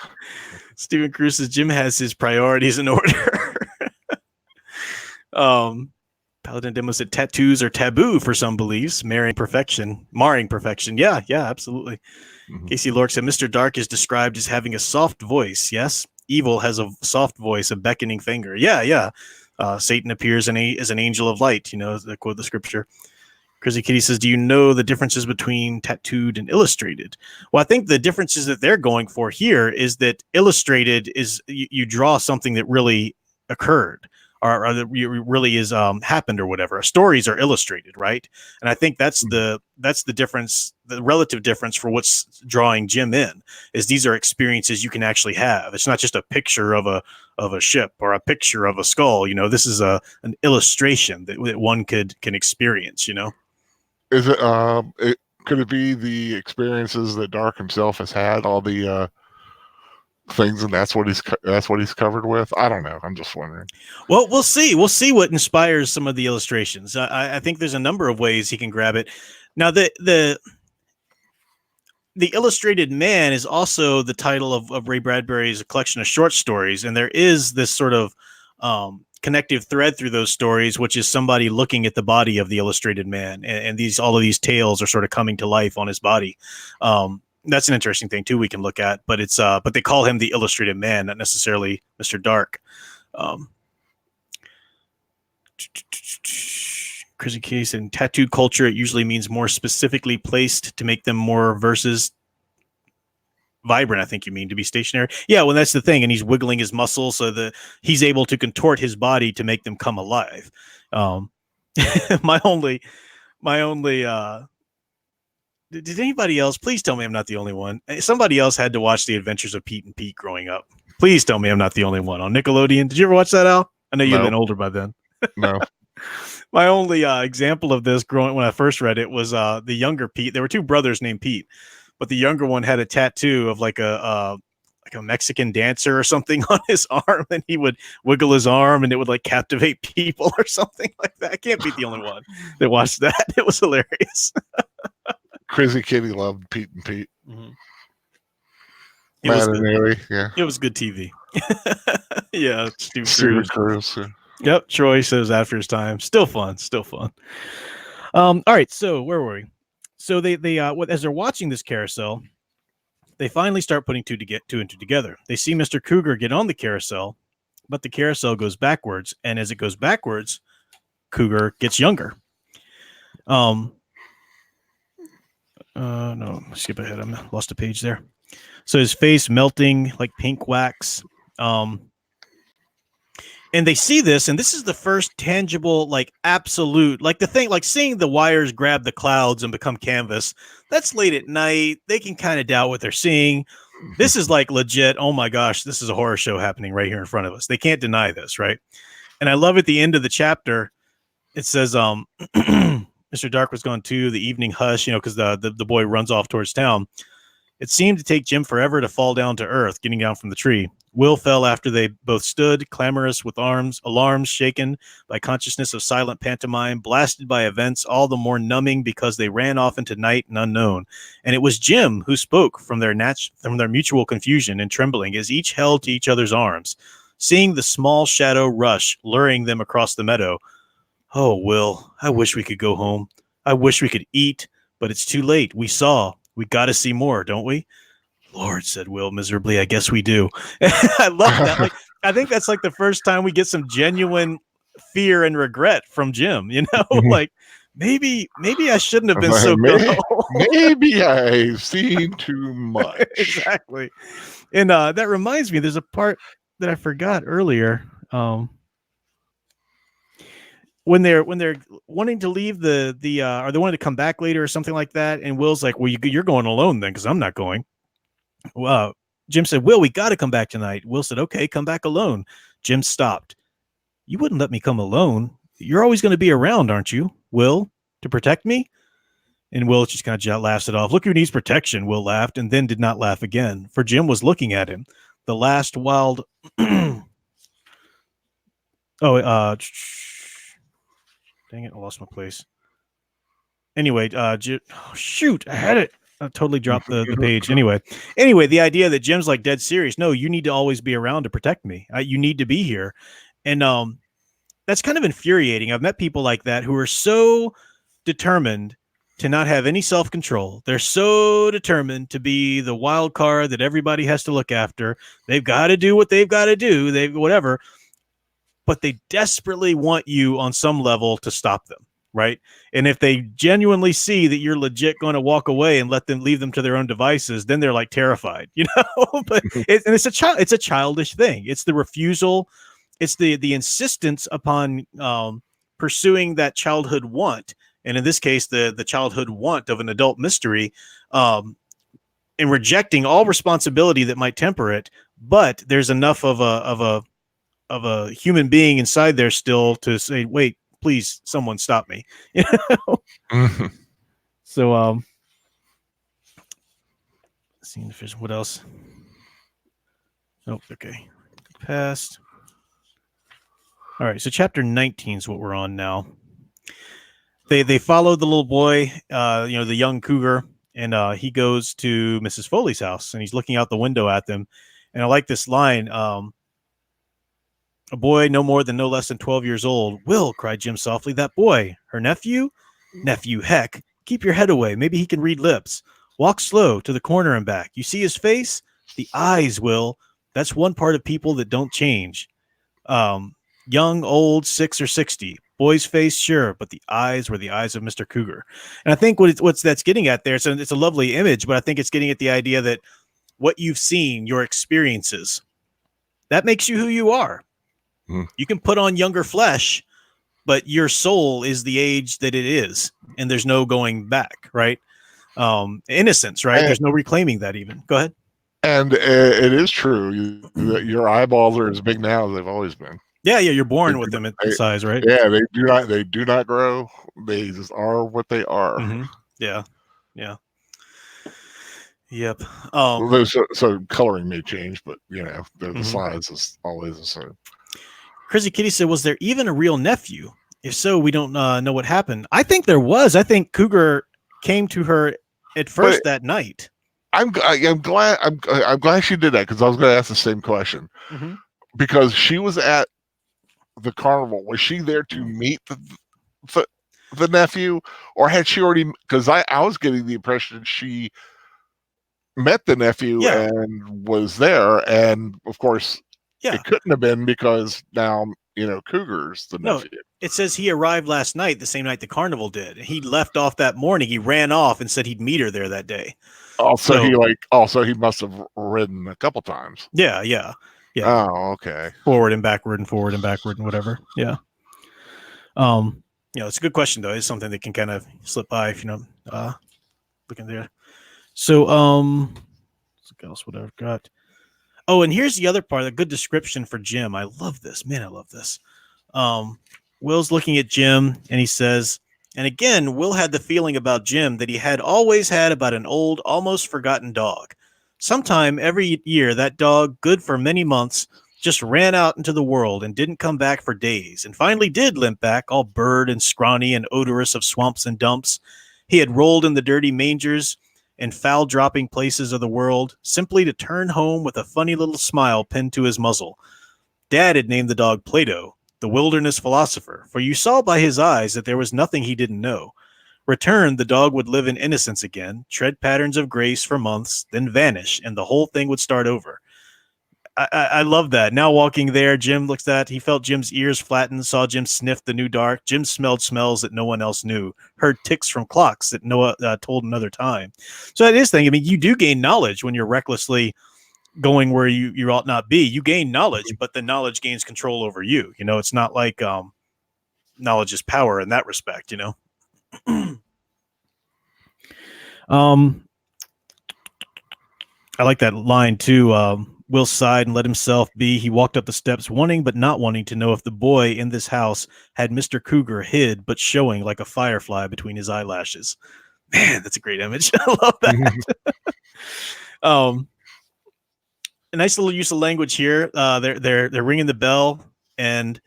Stephen Cruz says Jim has his priorities in order. Paladin Demo said tattoos are taboo for some beliefs, marring perfection, marring perfection. Yeah, absolutely. Mm-hmm. Casey Lork said Mr. Dark is described as having a soft voice. Yes, evil has a soft voice, a beckoning finger. Yeah. Satan appears as an angel of light. The quote the scripture. Crazy Kitty says, do you know the differences between tattooed and illustrated? Well, I think the differences that they're going for here is that illustrated is you draw something that really occurred or that really is happened or whatever. Stories are illustrated, right? And I think that's the difference, the relative difference for what's drawing Jim in is these are experiences you can actually have. It's not just a picture of a ship or a picture of a skull. This is an illustration that one can experience.
Is it? Could it be the experiences that Dark himself has had? All the things, and that's what he's covered with. I don't know. I'm just wondering.
Well, we'll see. We'll see what inspires some of the illustrations. I think there's a number of ways he can grab it. Now, the Illustrated Man is also the title of Ray Bradbury's collection of short stories, and there is this sort of connective thread through those stories, which is somebody looking at the body of the Illustrated Man, and all of these tales are sort of coming to life on his body. That's an interesting thing too we can look at, but it's but they call him the Illustrated Man, not necessarily Mr. Dark. Chrissy Case and tattooed culture, it usually means more specifically placed to make them more versus vibrant. I think you mean to be stationary. Yeah, well, that's the thing, and he's wiggling his muscles so that he's able to contort his body to make them come alive. My only did anybody else, please tell me I'm not the only one. Somebody else had to watch The Adventures of Pete and Pete growing up. Please tell me I'm not the only one on Nickelodeon. Did you ever watch that, Al? I know you've been older by then.
No.
My only example of this growing when I first read it was the younger Pete. There were two brothers named Pete, but the younger one had a tattoo of like a Mexican dancer or something on his arm, and he would wiggle his arm and it would like captivate people or something like that. I can't be the only one that watched that. It was hilarious.
Crazy Kitty loved Pete and Pete.
Mm-hmm.
It
was good TV. Yeah,
Stephen Cruz.
Yep, Troy says after his time. Still fun. All right, so where were we? So they as they're watching this carousel, they finally start putting two and two together. They see Mr. Cougar get on the carousel, but the carousel goes backwards, and as it goes backwards, Cougar gets younger. No, skip ahead. I lost a page there. So his face melting like pink wax. And they see this, and this is the first tangible, like absolute, like the thing, like seeing the wires grab the clouds and become canvas. That's late at night. They can kind of doubt what they're seeing. This is like legit. Oh my gosh, this is a horror show happening right here in front of us. They can't deny this, right? And I love at the end of the chapter, it says, Mr. Dark was gone too, the evening hush, because the boy runs off towards town. It seemed to take Jim forever to fall down to earth, getting down from the tree. Will fell after they both stood, clamorous with alarms shaken by consciousness of silent pantomime, blasted by events all the more numbing because they ran off into night and unknown. And it was Jim who spoke from their mutual confusion and trembling as each held to each other's arms, seeing the small shadow rush, luring them across the meadow. Oh, Will, I wish we could go home. I wish we could eat, but it's too late. We got to see more, don't we? Lord, said Will miserably, I guess we do. I love that. Like, I think that's like the first time we get some genuine fear and regret from Jim, like maybe I shouldn't have been so good.
Maybe I've seen too much.
Exactly. And that reminds me, there's a part that I forgot earlier. When they're wanting to leave or they wanted to come back later or something like that, and Will's like, well, you're going alone then, because I'm not going. Jim said, Will, we got to come back tonight. Will said, okay, come back alone. Jim stopped. You wouldn't let me come alone. you're always going to be around, aren't you, Will, to protect me? And Will just kind of laughs it off. Look who needs protection, Will laughed, and then did not laugh again, for Jim was looking at him. The last wild... dang it, I lost my place. Anyway, shoot, I had it. I totally dropped the page. Anyway, the idea that Jim's like dead serious. No, you need to always be around to protect me. You need to be here. And that's kind of infuriating. I've met people like that who are so determined to not have any self-control. They're so determined to be the wild card that everybody has to look after. They've got to do what they've got to do. Whatever. But they desperately want you on some level to stop them. Right. And if they genuinely see that you're legit going to walk away and leave them to their own devices, then they're like terrified, but it's a childish thing. It's the refusal. It's the insistence upon pursuing that childhood want. And in this case, the childhood want of an adult mystery, and rejecting all responsibility that might temper it. But there's enough of a human being inside there still to say, wait, please, someone stop me.
Mm-hmm.
So, seeing if there's what else. Oh, okay. Past. All right. So chapter 19 is what we're on now. They follow the little boy, the young cougar, and he goes to Mrs. Foley's house, and he's looking out the window at them. And I like this line. A boy no less than 12 years old. Will, cried Jim softly. That boy, her nephew? Nephew, heck. Keep your head away. Maybe he can read lips. Walk slow to the corner and back. You see his face? The eyes, Will. That's one part of people that don't change. Young, old, 6 or 60. Boy's face, sure, but the eyes were the eyes of Mr. Cougar. And I think what's that's getting at there, it's a lovely image, but I think it's getting at the idea that what you've seen, your experiences, that makes you who you are. You can put on younger flesh, but your soul is the age that it is, and there's no going back, right? Innocence, right? There's no reclaiming that even. Go ahead.
And it is true that your eyeballs are as big now as they've always been.
Yeah, you're born with them at the size, right?
Yeah, they do not grow. They just are what they are.
Mm-hmm. Yeah. Yep.
So coloring may change, but the size is always the same.
Crazy Kitty said, was there even a real nephew? If so, we don't know what happened. I think there was. I think Cougar came to her at first that night.
I'm glad she did that, because I was going to ask the same question.
Mm-hmm.
Because she was at the carnival. Was she there to meet the nephew, or had she already? Because I was getting the impression she met the nephew and was there, and of course. Yeah. It couldn't have been, because now, Cougar's the nephew.
It says he arrived last night, the same night the carnival did. He left off that morning. He ran off and said he'd meet her there that day.
Also, he must have ridden a couple times.
Yeah.
Oh, okay.
Forward and backward and whatever. Yeah. It's a good question though. It's something that can kind of slip by if looking there. So, what else would I've got? Oh, and here's the other part, a good description for Jim. I love this. Man, I love this. Will's looking at Jim, and he says, and again, Will had the feeling about Jim that he had always had about an old, almost forgotten dog. Sometime every year, that dog, good for many months, just ran out into the world and didn't come back for days, and finally did limp back, all burred and scrawny and odorous of swamps and dumps. He had rolled in the dirty mangers and foul-dropping places of the world, simply to turn home with a funny little smile pinned to his muzzle. Dad had named the dog Plato, the wilderness philosopher, for you saw by his eyes that there was nothing he didn't know. Returned, the dog would live in innocence again, tread patterns of grace for months, then vanish, and the whole thing would start over. I love that. Now walking there, Jim looks at, he felt Jim's ears flatten, saw Jim sniff the new dark. Jim smelled smells that no one else knew, heard ticks from clocks that Noah told another time. So that is thing. I mean, you do gain knowledge when you're recklessly going where you ought not be. You gain knowledge, but the knowledge gains control over you. It's not like knowledge is power in that respect, I like that line too. Will sighed and let himself be. He walked up the steps, wanting but not wanting to know if the boy in this house had Mr. Cougar hid but showing like a firefly between his eyelashes. Man, that's a great image. I love that. A nice little use of language here. They're ringing the bell, and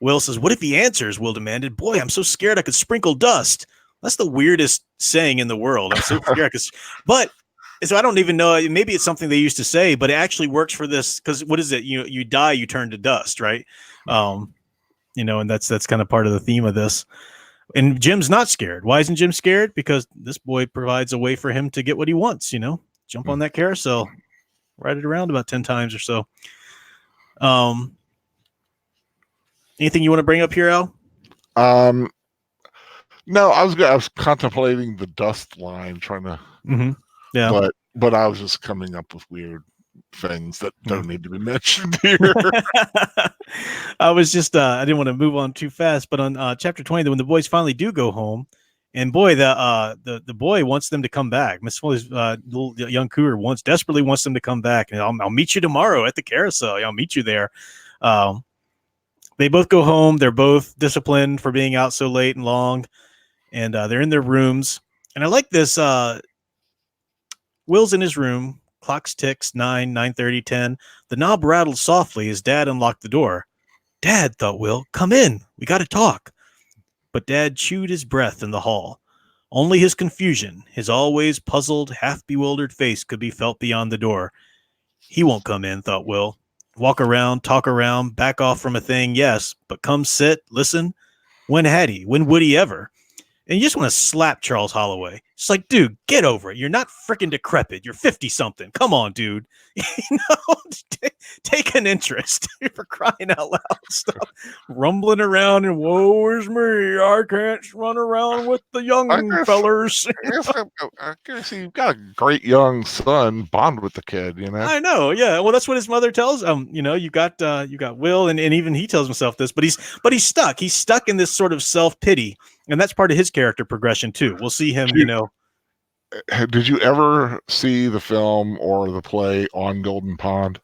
Will says, "What if he answers?" Will demanded. "Boy, I'm so scared I could sprinkle dust." That's the weirdest saying in the world. I'm so scared, but so I don't even know. Maybe it's something they used to say, but it actually works for this because what is it? You die, you turn to dust, right? And that's kind of part of the theme of this. And Jim's not scared. Why isn't Jim scared? Because this boy provides a way for him to get what he wants. Jump on that carousel, ride it around about 10 times or so. Anything you want to bring up here, Al?
No, I was contemplating the dust line, trying to.
Mm-hmm. Yeah,
but I was just coming up with weird things that don't need to be mentioned here.
I was just I didn't want to move on too fast, but on chapter 20, when the boys finally do go home, and boy, the boy wants them to come back. Miss Foley's little young cougar desperately wants them to come back, and I'll meet you tomorrow at the carousel. I'll meet you there. They both go home. They're both disciplined for being out so late and long, and they're in their rooms. And I like this. Will's in his room. Clocks ticks 9, 9:30, 10. The knob rattled softly as Dad unlocked the door. "Dad," thought Will, "come in. We got to talk." But Dad chewed his breath in the hall. Only his confusion, his always puzzled, half-bewildered face could be felt beyond the door. He won't come in, thought Will. Walk around, talk around, back off from a thing, yes, but come sit, listen? When had he? When would he ever? And you just want to slap Charles Holloway. It's like, dude, get over it. You're not freaking decrepit. You're 50-something. Come on, dude. Take an interest. For crying out loud. Stop rumbling around and woe is me. I can't run around with the young fellers.
I guess you've got a great young son. Bond with the kid,
I know, yeah. Well, that's what his mother tells him. You got Will, and even he tells himself this, but he's stuck. He's stuck in this sort of self-pity. And that's part of his character progression too. We'll see him,
Did you ever see the film or the play On Golden Pond?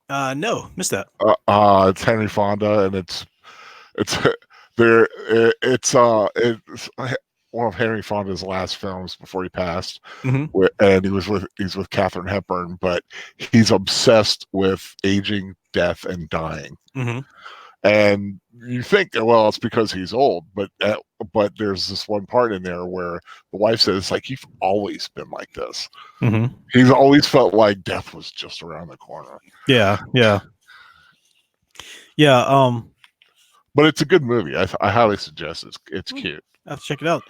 No, missed that.
It's Henry Fonda, and it's there. It's one of Henry Fonda's last films before he passed, and he's with Katharine Hepburn, but he's obsessed with aging, death, and dying. And you think, well, it's because he's old, but there's this one part in there where the wife says, like, you've always been like this. He's always felt like death was just around the corner.
Yeah.
But it's a good movie. I highly suggest it. It's cute.
I have to check it out.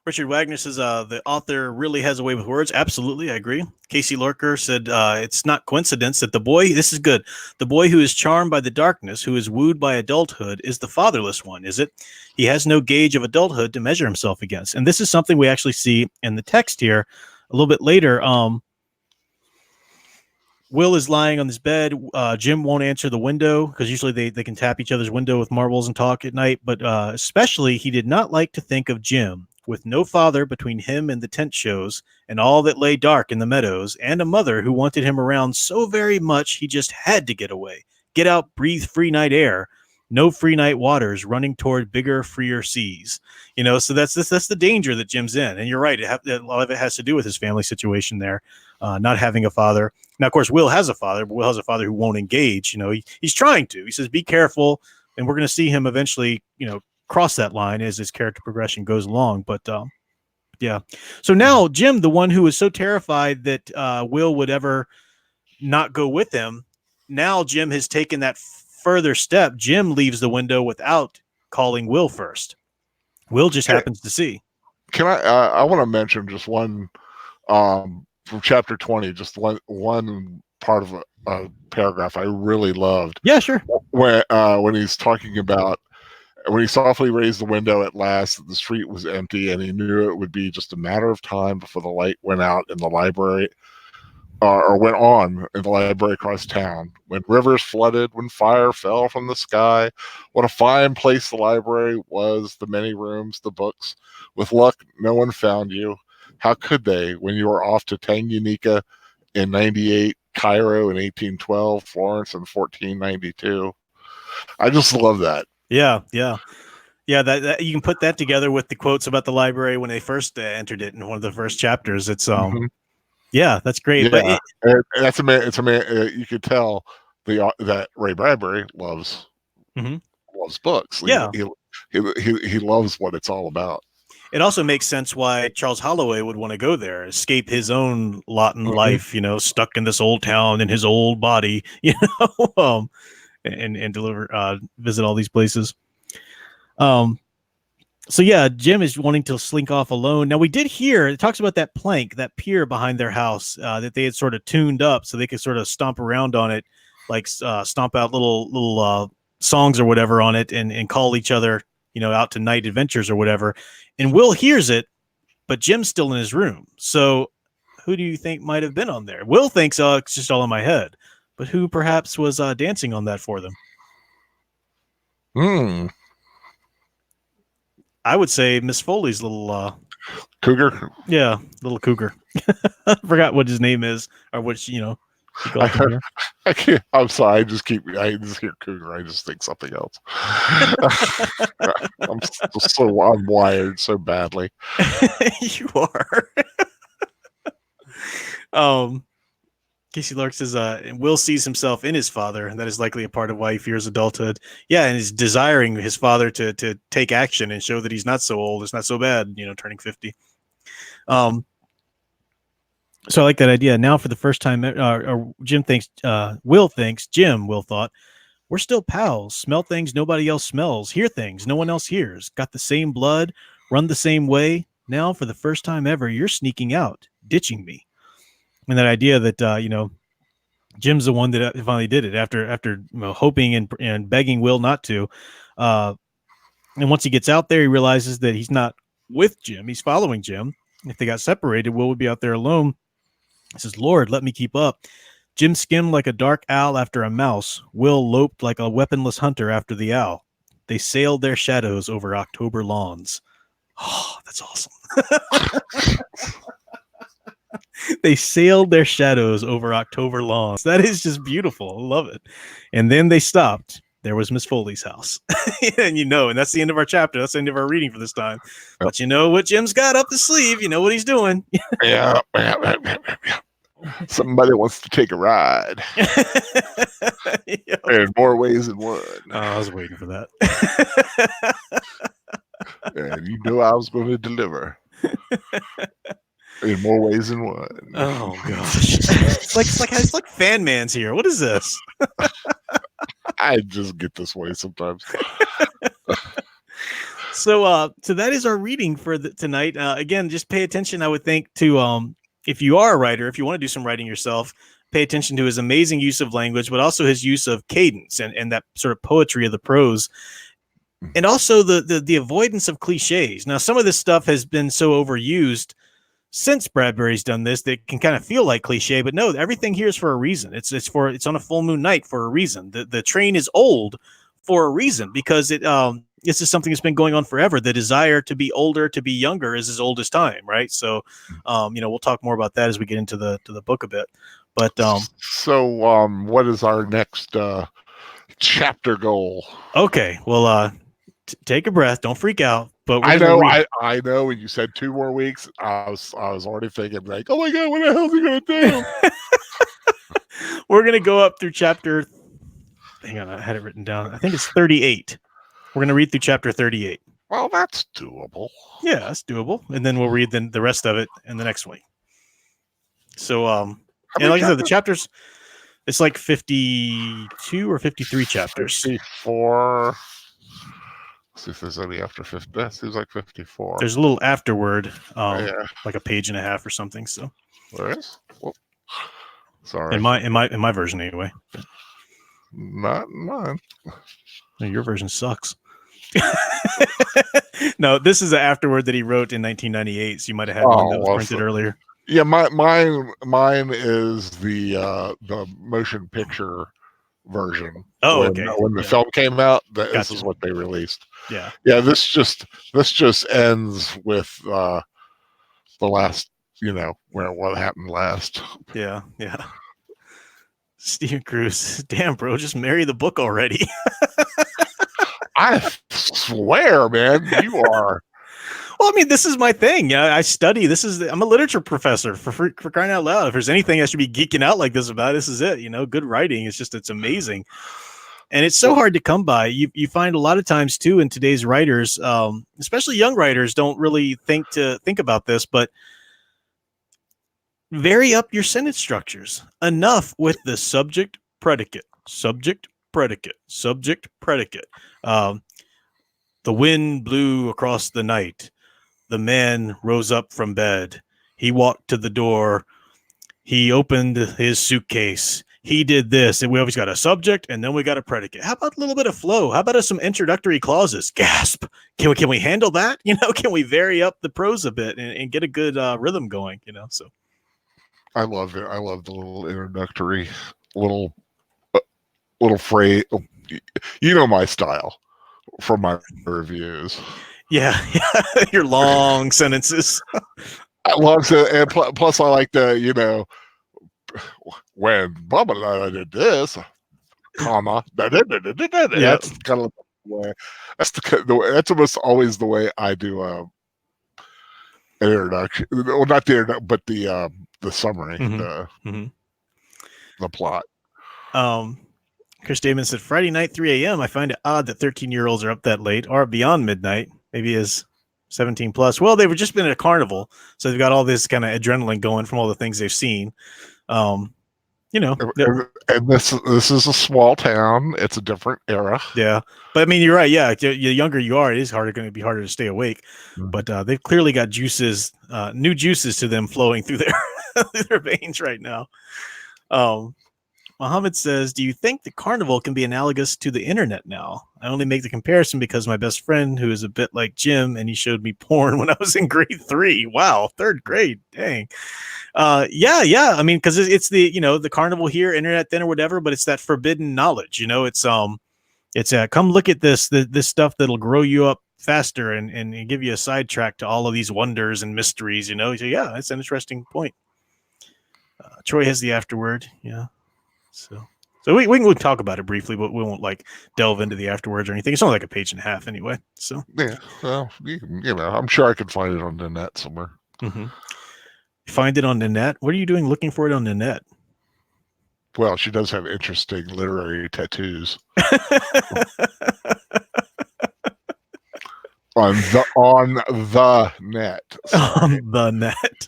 Richard Wagner says the author really has a way with words. Absolutely, I agree. Casey Lurker said it's not coincidence that the boy, this is good, the boy who is charmed by the darkness, who is wooed by adulthood, is the fatherless one, is it? He has no gauge of adulthood to measure himself against. And this is something we actually see in the text here a little bit later. Will is lying on his bed. Jim won't answer the window because usually they can tap each other's window with marbles and talk at night. But especially, he did not like to think of Jim, with no father between him and the tent shows and all that lay dark in the meadows, and a mother who wanted him around so very much he just had to get away, get out, breathe free night air. No free night waters, running toward bigger, freer seas. So that's the danger that Jim's in. And you're right. A lot of it has to do with his family situation there, not having a father. Now, of course, Will has a father, but Will has a father who won't engage. He's trying to. He says, be careful. And we're going to see him eventually, cross that line as his character progression goes along. But yeah. So now Jim, the one who was so terrified that Will would ever not go with him, now Jim has taken that further step. Jim leaves the window without calling Will first. Will just happens to see.
Can I want to mention just one from chapter 20, just one part of a paragraph I really loved.
Yeah, sure.
When he's talking about when he softly raised the window at last, the street was empty, and he knew it would be just a matter of time before the light went out in the library. Or went on in the library across town. When rivers flooded, when fire fell from the sky, what a fine place the library was, the many rooms, the books. With luck, no one found you. How could they when you were off to Tanganyika in 98 Cairo in 1812, Florence in 1492. I just love that.
Yeah. That you can put that together with the quotes about the library when they first entered it in one of the first chapters. It's yeah, that's great.
Yeah, that's a man. It's a man. You could tell that Ray Bradbury loves books.
Yeah,
He loves what it's all about.
it also makes sense why Charles Holloway would want to go there, escape his own lot in life, stuck in this old town in his old body, and deliver, visit all these places. So yeah, Jim is wanting to slink off alone. Now we did hear it talks about that plank, that pier behind their house that they had sort of tuned up so they could sort of stomp around on it, like stomp out little songs or whatever on it, and call each other, out to night adventures or whatever. And Will hears it, but Jim's still in his room. So who do you think might have been on there? Will thinks, oh, it's just all in my head, but who perhaps was dancing on that for them? I would say Miss Foley's little
cougar.
Yeah, little cougar. I forgot what his name is, or which
I can't. I'm sorry. I just hear cougar. I just think something else. I'm wired so badly.
You are. Casey Lark says, Will sees himself in his father, and that is likely a part of why he fears adulthood. Yeah, and is desiring his father to take action and show that he's not so old, it's not so bad, turning 50. So I like that idea. Now, for the first time, Will thinks, Will thought, we're still pals, smell things nobody else smells, hear things no one else hears, got the same blood, run the same way. Now, for the first time ever, you're sneaking out, ditching me. And that idea that, Jim's the one that finally did it after hoping and begging Will not to. And once he gets out there, he realizes that he's not with Jim. He's following Jim. If they got separated, Will would be out there alone. He says, Lord, let me keep up. Jim skimmed like a dark owl after a mouse. Will loped like a weaponless hunter after the owl. They sailed their shadows over October lawns. Oh, that's awesome. They sailed their shadows over October lawns. That is just beautiful. I love it. And then they stopped. There was Miss Foley's house. And and that's the end of our chapter. That's the end of our reading for this time. Yep. But you know what Jim's got up the sleeve. You know what he's doing.
Yeah. Somebody wants to take a ride. In more ways than one.
Oh, I was waiting for that.
And I was going to deliver. In more ways than one.
Oh gosh. it's like Fan Man's here. What is this?
I just get this way sometimes.
So that is our reading for tonight. Again, just pay attention, I would think, to if you are a writer, if you want to do some writing yourself, pay attention to his amazing use of language, but also his use of cadence and that sort of poetry of the prose. And also the avoidance of cliches. Now, some of this stuff has been so overused since Bradbury's done this, that can kind of feel like cliche, but no, everything here is for a reason. It's on a full moon night for a reason. The train is old for a reason, because this is something that's been going on forever. The desire to be older, to be younger, is as old as time, right? So, we'll talk more about that as we get into the book a bit. But
what is our next chapter goal?
Okay, well, take a breath. Don't freak out. But
I know. When you said 2 more weeks, I was already thinking like, oh my God, what the hell is he going to do?
We're going to go up through chapter. Hang on, I had it written down. I think it's 38. We're going to read through chapter 38.
Well, that's doable.
Yeah, that's doable. And then we'll read the rest of it in the next week. So, and like I said, the chapters, it's like 52 or 53 chapters.
54. See if there's any after 50. That seems like 54.
There's a little afterward, like a page and a half or something. So
there is. Well, sorry.
In my version anyway.
Not mine.
No, your version sucks. No, this is the afterward that he wrote in 1998. So you might have had one that was printed earlier.
Yeah, mine is the motion picture version.
Oh, okay.
When the film came out, this is what they released.
Yeah.
This just ends with the last, where what happened last.
Yeah. Steven Cruz, damn, bro, just marry the book already.
I swear, man, you are.
Well, I mean, this is my thing. Yeah, I study. I'm a literature professor for crying out loud. If there's anything I should be geeking out like this about, this is it. Good writing. It's amazing. And it's so hard to come by. You find a lot of times too in today's writers, especially young writers, don't really think about this, but vary up your sentence structures enough with the subject, predicate, subject, predicate, subject, predicate. The wind blew across the night. The man rose up from bed. He walked to the door. He opened his suitcase. He did this. And we always got a subject and then we got a predicate. How about a little bit of flow? How about some introductory clauses? Gasp. Can we handle that? Can we vary up the prose a bit and get a good rhythm going? So.
I love it. I love the little introductory little phrase. My style from my reviews.
Yeah. Your long sentences.
And plus I like the, when blah, blah, blah, I did this, comma, that's kind of the way, that's almost always the way I do an introduction. Well, not the introduction, but the summary, the plot.
Chris Damon said, Friday night, 3 a.m. I find it odd that 13-year-olds are up that late or beyond midnight. Maybe as 17 plus. Well, they've just been at a carnival, so they've got all this kind of adrenaline going from all the things they've seen.
And this is a small town. It's a different era.
Yeah, but I mean, you're right. Yeah, the younger you are, it is going to be harder to stay awake. Mm-hmm. But they've clearly got juices, new juices to them flowing through their veins right now. Muhammad says, do you think the carnival can be analogous to the internet now? I only make the comparison because my best friend, who is a bit like Jim, and he showed me porn when I was in grade 3. Wow, 3rd grade. Dang. Yeah. I mean, because it's the, the carnival here, internet then or whatever, but it's that forbidden knowledge. It's come look at this stuff that'll grow you up faster and give you a sidetrack to all of these wonders and mysteries, So, yeah, that's an interesting point. Troy has the afterword. Yeah. So we can talk about it briefly, but we won't delve into the afterwards or anything. It's only like a page and a half anyway. So
yeah, well, I'm sure I could find it on the net somewhere.
Mm-hmm. Find it on the net? What are you doing looking for it on the net?
Well, she does have interesting literary tattoos. on the net.
Sorry. On the net.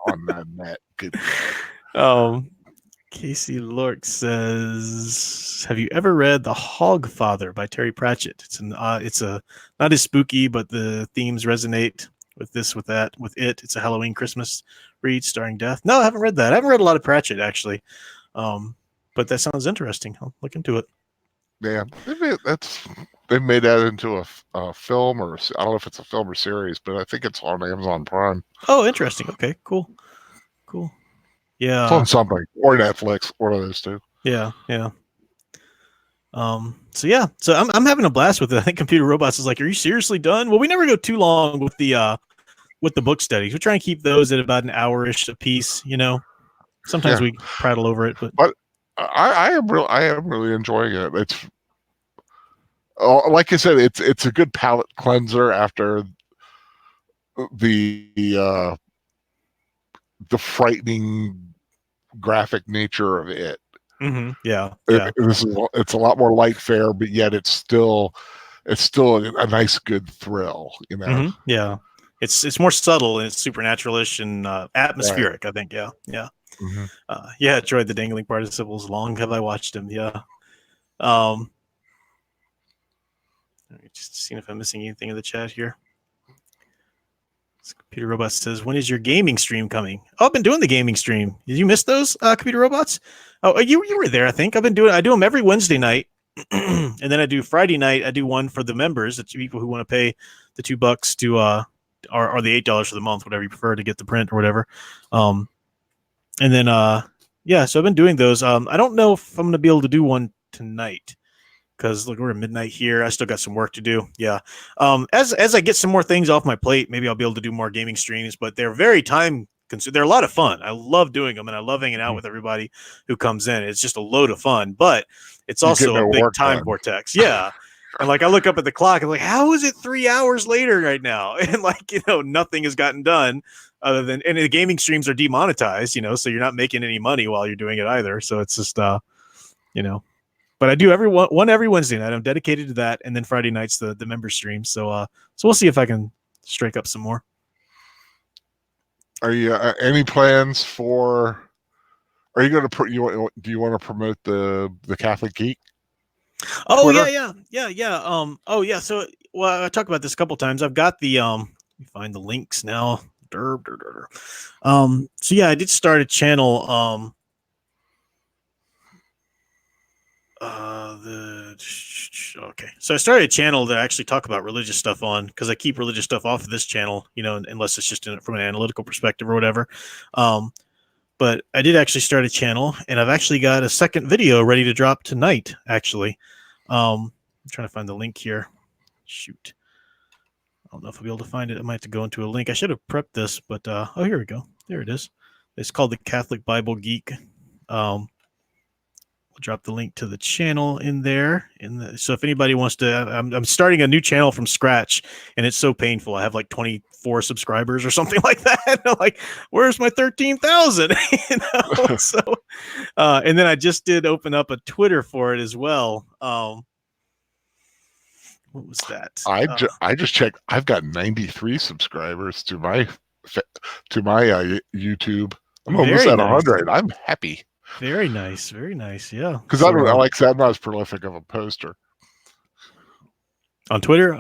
On the net. Good.
Casey Lork says, have you ever read The Hogfather by Terry Pratchett? It's not as spooky, but the themes resonate with this, with that, with it. It's a Halloween Christmas read starring death. No, I haven't read that. I haven't read a lot of Pratchett, actually. But that sounds interesting. I'll look into it.
Yeah, they made that into a film, or I don't know if it's a film or series, but I think it's on Amazon Prime.
Oh, interesting. Okay, cool. Yeah,
it's on something, or Netflix, one of those two.
Yeah. So I'm having a blast with it. I think Computer Robots is like, are you seriously done? Well, we never go too long with the book studies. We try and keep those at about an hour-ish a piece. Sometimes we prattle over it, but
I am really enjoying it. It's like I said, it's a good palate cleanser after the frightening graphic nature of it.
Mm-hmm. Yeah.
It's a lot more light fare, but yet it's still a nice, good thrill.
Mm-hmm. Yeah, it's more subtle and it's supernatural-ish and atmospheric. Right. I think. Yeah. Mm-hmm. Yeah, enjoyed the dangling participles. Long have I watched him. Yeah. Just seeing if I'm missing anything in the chat here. Computer Robots says, when is your gaming stream coming? Oh, I've been doing the gaming stream. Did you miss those, Computer Robots? Oh, you were there, I think. I do them every Wednesday night. And then I do Friday night. I do one for the members, the people who want to pay the $2 to, or the $8 for the month, whatever you prefer, to get the print or whatever. And then, so I've been doing those. I don't know if I'm going to be able to do one tonight, because look, we're at midnight here. I still got some work to do. Yeah. As I get some more things off my plate, maybe I'll be able to do more gaming streams, but they're very time they're a lot of fun. I love doing them, and I love hanging out with everybody who comes in. It's just a load of fun, but it's also a big time vortex. Yeah. And like I look up at the clock and like, how is it 3 hours later right now? And like, nothing has gotten done other than, and the gaming streams are demonetized, so you're not making any money while you're doing it either. So it's just, but I do every Wednesday night. I'm dedicated to that. And then Friday nights, the member stream. So we'll see if I can strike up some more.
Are you any plans for? Are you going to put do you want to promote the Catholic Geek?
Oh, Twitter? Yeah. Oh yeah. So I talked about this a couple times. I've got the let me find the links now. So yeah, I did start a channel. Okay. So I started a channel that I actually talk about religious stuff on, because I keep religious stuff off of this channel, unless it's just from an analytical perspective or whatever. But I did actually start a channel, and I've actually got a second video ready to drop tonight, actually. I'm trying to find the link here. Shoot. I don't know if I'll be able to find it. I might have to go into a link. I should have prepped this, but oh, here we go. There it is. It's called the Catholic Bible Geek. We'll drop the link to the channel in there. So if anybody wants to, I'm starting a new channel from scratch, and it's so painful. I have like 24 subscribers or something like that. I'm like, where's my 13,000? So, and then I just did open up a Twitter for it as well. What was that?
I just checked. I've got 93 subscribers to my YouTube. I'm almost at 100. Nice. I'm happy.
Very nice. Yeah.
Because I not as prolific of a poster
on Twitter.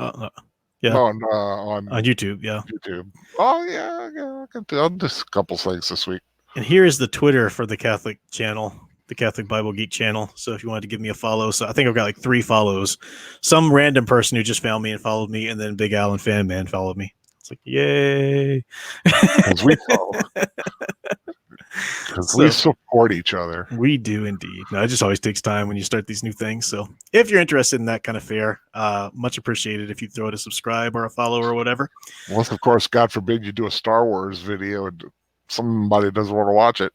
Yeah.
No, on
YouTube. Yeah.
YouTube. Oh yeah. I'll do a couple things this week.
And here is the Twitter for the Catholic channel, the Catholic Bible Geek channel. So if you wanted to give me a follow, so I think I've got like 3 follows. Some random person who just found me and followed me, and then Big Al and Fan Man followed me. It's like, yay!
Because we follow. Because we support each other.
We do indeed. No, it just always takes time when you start these new things. So if you're interested in that kind of fare, much appreciated if you throw it a subscribe or a follow or whatever.
Unless, of course, God forbid you do a Star Wars video and somebody doesn't want to watch it.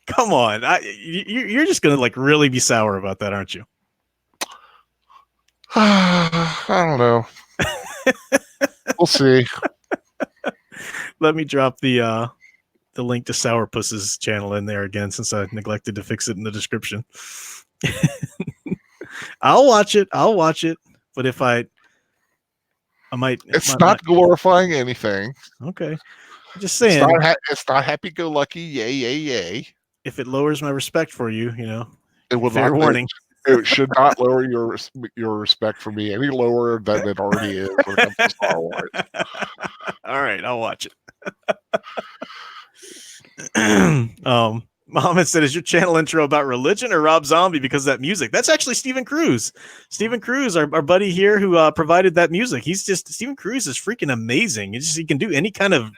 Come on. You're just going to like really be sour about that, aren't you?
I don't know. We'll see.
Let me drop the link to Sourpuss's channel in there again, since I neglected to fix it in the description. I'll watch it. But if I might.
It's not glorifying anything.
Okay. I'm just saying.
It's not happy-go-lucky. Yay.
If it lowers my respect for you,
it would
fair warning.
It should not lower your respect for me any lower than it already is when it comes to Star Wars.
All right, I'll watch it. Mohammed said, is your channel intro about religion or Rob Zombie because of that music? That's actually Stephen Cruz. Stephen Cruz, our buddy here who provided that music. Stephen Cruz is freaking amazing. He can do any kind of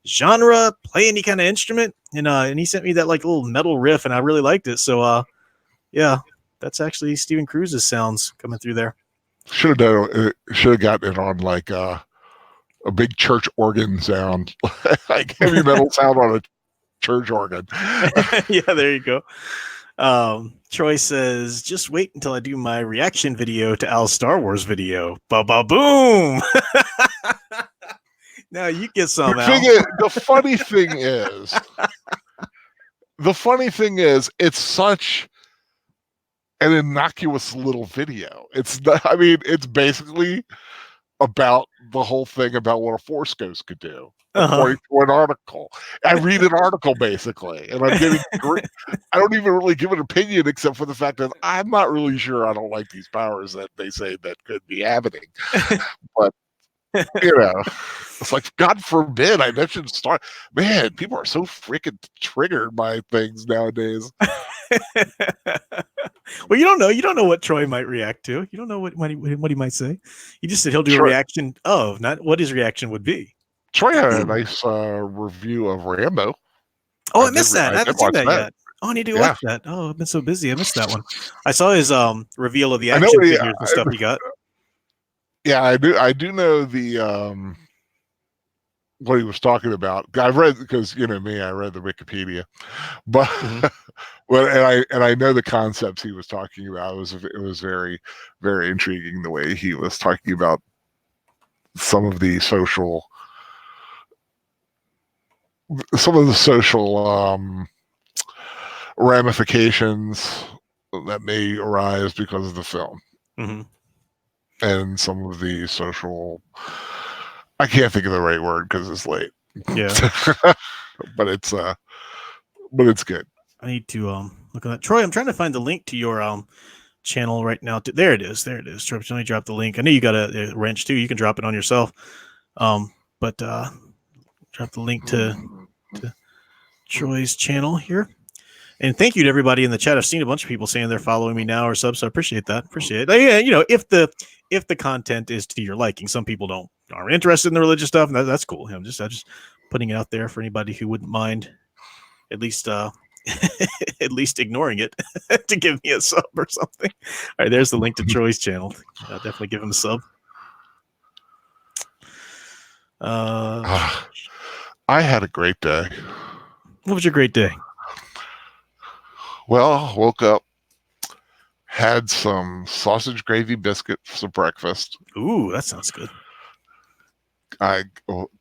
genre, play any kind of instrument, and he sent me that like little metal riff, and I really liked it. So yeah, that's actually Stephen Cruz's sounds coming through there.
Should have gotten it on like a big church organ sound, like heavy metal sound on a church organ.
Yeah, there you go. Troy says, just wait until I do my reaction video to Al's Star Wars video. Ba-ba-boom! Now you get some,
The funny thing is, it's such an innocuous little video. It's not, it's basically about the whole thing about what a Force Ghost could do, according to an article. I read an article basically, and I'm getting I don't even really give an opinion except for the fact that I'm not really sure I don't like these powers that they say that could be happening. But it's like, God forbid I mentioned Star. Man, people are so freaking triggered by things nowadays.
Well, you don't know what Troy might react to. You don't know what he might say. He just said he'll do a reaction of, not what his reaction would be.
Troy had a nice review of Rambo.
Oh, I missed that. I haven't seen that yet. Oh, I need to watch that. Oh, I've been so busy. I missed that one. I saw his reveal of the action figures and stuff he got.
Yeah, I do know the what he was talking about. I read, because you know me, I read the Wikipedia, but well, and I know the concepts he was talking about. It was very, very intriguing the way he was talking about some of the social ramifications that may arise because of the film, and some of the social. I can't think of the right word because it's late.
Yeah,
but it's good.
I need to look at that. Troy, I'm trying to find the link to your channel right now. There it is. There it is. Troy, let me drop the link. I know you got a wrench too. You can drop it on yourself. But drop the link to Troy's channel here. And thank you to everybody in the chat. I've seen a bunch of people saying they're following me now or subs. So I appreciate that. Appreciate it. Yeah, you know, if the content is to your liking, some people aren't interested in the religious stuff, and that's cool. I'm just putting it out there for anybody who wouldn't mind at least at least ignoring it to give me a sub or something. All right, there's the link to Troy's channel. I'll definitely give him a sub.
I had a great day.
What was your great day?
Well, woke up, had some sausage gravy biscuit for breakfast.
Ooh, that sounds good.
I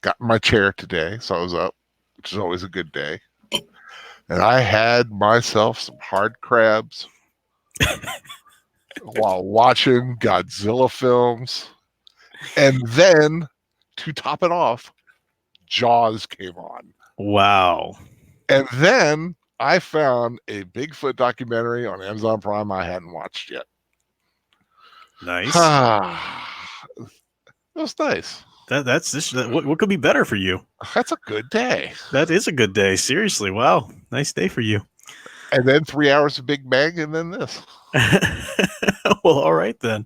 got in my chair today, so I was up, which is always a good day. And I had myself some hard crabs while watching Godzilla films. And then, to top it off, Jaws came on.
Wow.
And then I found a Bigfoot documentary on Amazon Prime I hadn't watched yet.
Nice.
It was nice.
What could be better for you?
That's a good day.
That is a good day. Seriously. Wow. Nice day for you.
And then 3 hours of Big Bang, and then this.
Well, all right then.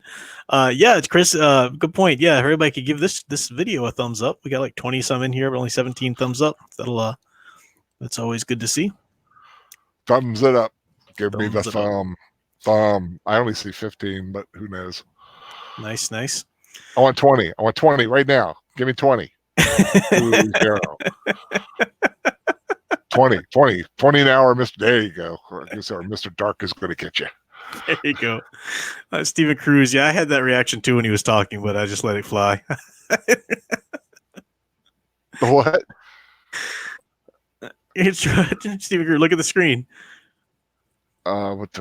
Yeah, Chris, good point. Yeah, everybody could give this video a thumbs up. We got like 20 some in here, but only 17 thumbs up. That's always good to see.
Thumbs it up. Give me the thumb. Thumb. I only see 15, but who knows?
Nice.
I want 20. I want 20 right now. Give me 20. 20 an hour, Mr. There you go. Mr. Dark is going to get you.
There you go. Stephen Cruz. Yeah, I had that reaction too when he was talking, but I just let it fly.
What?
Stephen Cruz, look at the screen.
What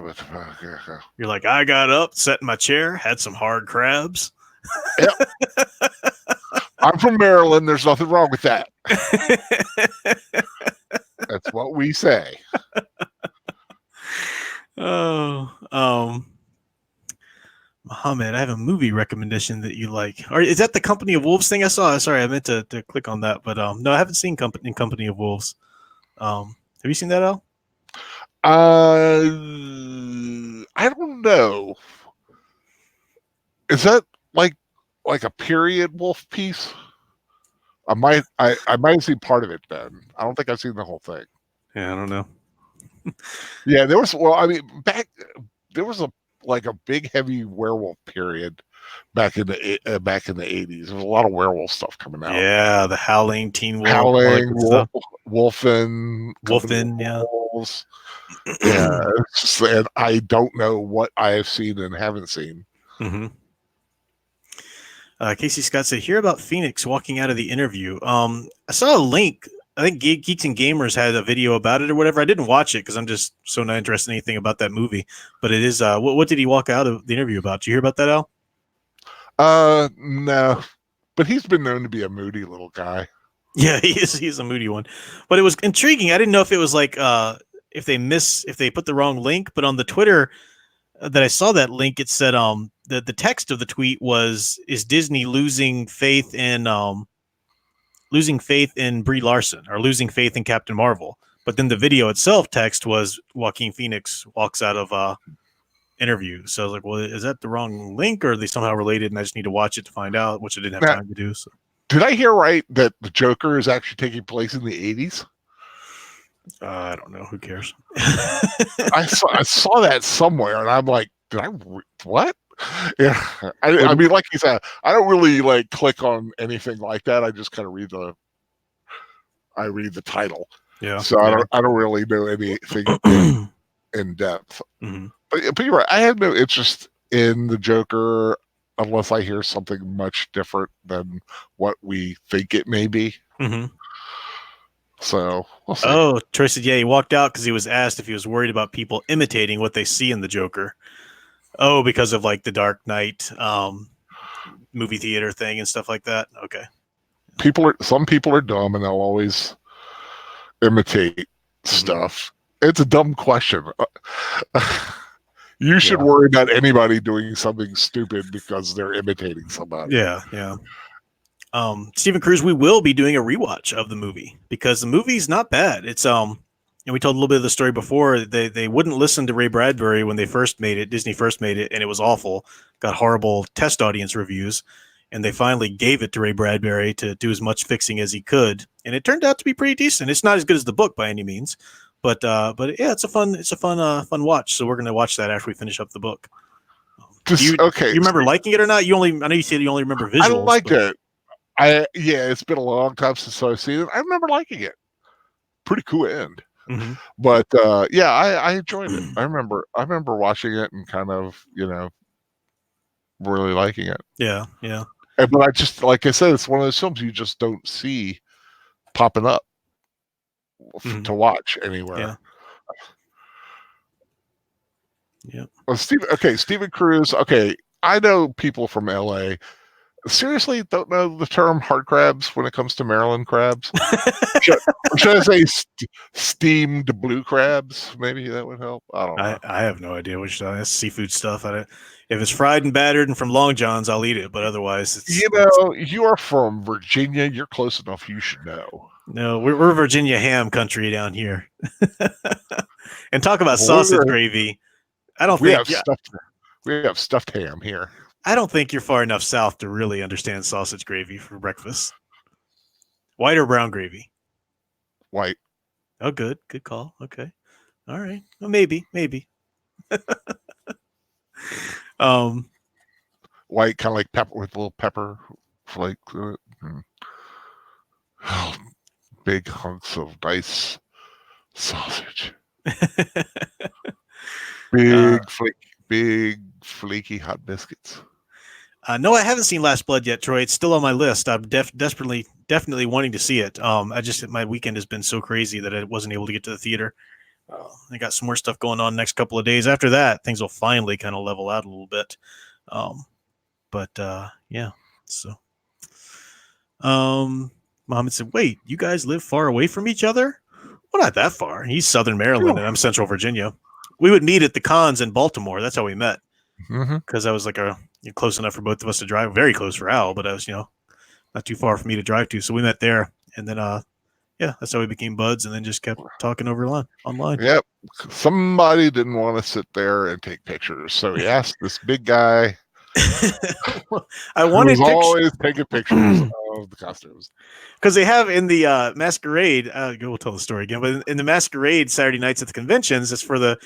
You're like, I got up, sat in my chair, had some hard crabs.
Yep. I'm from Maryland. There's nothing wrong with that. That's what we say.
Oh, Muhammad, I have a movie recommendation that you like. Or is that the Company of Wolves thing I saw? Sorry, I meant to click on that, but no, I haven't seen Company of Wolves. Have you seen that, Al?
I don't know. Is that like a period wolf piece? I might have seen part of it then. I don't think I've seen the whole thing.
Yeah, I don't know.
Yeah, there was there was a big heavy werewolf period back in the 80s. There was a lot of werewolf stuff coming out.
Yeah, the Howling, Teen Wolf,
Howling, Wolfen,
yeah.
Wolves. Yeah, and I don't know what I have seen and haven't seen.
Mm-hmm. Casey Scott said, "Hear about Phoenix walking out of the interview." I saw a link. I think Geeks and Gamers had a video about it or whatever. I didn't watch it because I'm just so not interested in anything about that movie. But it is. What did he walk out of the interview about? Did you hear about that, Al?
No, but he's been known to be a moody little guy.
Yeah, he's a moody one. But it was intriguing. I didn't know if it was like if they put the wrong link. But on the Twitter that I saw that link, it said the text of the tweet was, "Is Disney losing faith in Brie Larson or losing faith in Captain Marvel?" But then the video itself text was Joaquin Phoenix walks out of interview. So I was like, well, is that the wrong link or are they somehow related? And I just need to watch it to find out, which I didn't have time to do. So.
Did I hear right that the Joker is actually taking place in the 80s?
I don't know. Who cares?
I saw that somewhere, and I'm like, did I? What? Yeah, I mean, like you said, I don't really like click on anything like that. I just kind of read the I read the title.
Yeah.
So I don't really know anything in depth.
Mm-hmm.
But you're right. I have no interest in the Joker unless I hear something much different than what we think it may be.
Mm-hmm.
So we'll see.
Oh, Troy said, yeah, he walked out because he was asked if he was worried about people imitating what they see in the Joker. Oh, because of like the Dark Knight movie theater thing and stuff like that. Okay.
Some people are dumb and they'll always imitate stuff. It's a dumb question. You should worry about anybody doing something stupid because they're imitating somebody.
Yeah, yeah. Stephen Cruz, we will be doing a rewatch of the movie because the movie's not bad. It's and we told a little bit of the story before. They wouldn't listen to Ray Bradbury when they first made it. Disney first made it, and it was awful. Got horrible test audience reviews, and they finally gave it to Ray Bradbury to do as much fixing as he could, and it turned out to be pretty decent. It's not as good as the book by any means, but yeah, it's a fun watch. So we're gonna watch that after we finish up the book. You remember liking it or not? I know you said you only remember visuals.
I liked it. It's been a long time since I've seen it. I remember liking it. Pretty cool end.
Mm-hmm.
But I enjoyed it. I remember watching it and kind of, really liking it.
Yeah, yeah.
But I just, like I said, it's one of those films you just don't see popping up to watch anywhere.
Yeah. Yeah.
Well, Stephen Cruz. Okay, I know people from LA. Seriously, don't know the term hard crabs when it comes to Maryland crabs. should I say steamed blue crabs? Maybe that would help. I don't know.
I have no idea which that's seafood stuff. If it's fried and battered and from Long John's, I'll eat it. But otherwise,
you are from Virginia. You're close enough. You should know.
No, we're Virginia ham country down here. And talk about sausage gravy. I don't think
we have stuffed ham here.
I don't think you're far enough south to really understand sausage gravy for breakfast. White or brown gravy?
White.
Oh, good call. Okay, all right. Well, maybe.
White, kind of like pepper with a little pepper flake. Oh, big hunks of nice sausage. Big flaky hot biscuits.
No, I haven't seen Last Blood yet, Troy. It's still on my list. I'm definitely wanting to see it. My weekend has been so crazy that I wasn't able to get to the theater. I got some more stuff going on next couple of days. After that, things will finally kind of level out a little bit. Yeah. So, Mohammed said, "Wait, you guys live far away from each other?" Well, not that far. He's Southern Maryland, and I'm Central Virginia. We would meet at the cons in Baltimore. That's how we met. Because I was like close enough for both of us to drive. Very close for Al, but I was not too far for me to drive to. So we met there, and then that's how we became buds, and then just kept talking online.
Yep. Somebody didn't want to sit there and take pictures, so he asked this big guy.
I wanted
always taking pictures of the costumes
because they have in the masquerade. We'll tell the story again, but in the masquerade Saturday nights at the conventions, it's for the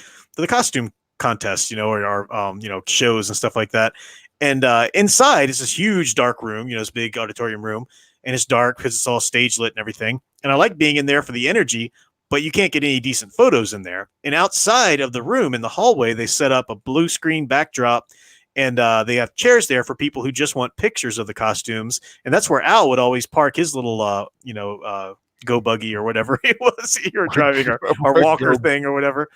costume contests, or shows and stuff like that. And inside is this huge dark room, this big auditorium room, and it's dark because it's all stage lit and everything. And I like being in there for the energy, but you can't get any decent photos in there. And outside of the room in the hallway, they set up a blue screen backdrop, and they have chairs there for people who just want pictures of the costumes. And that's where Al would always park his little, go buggy or whatever it was you were driving, or walker thing or whatever.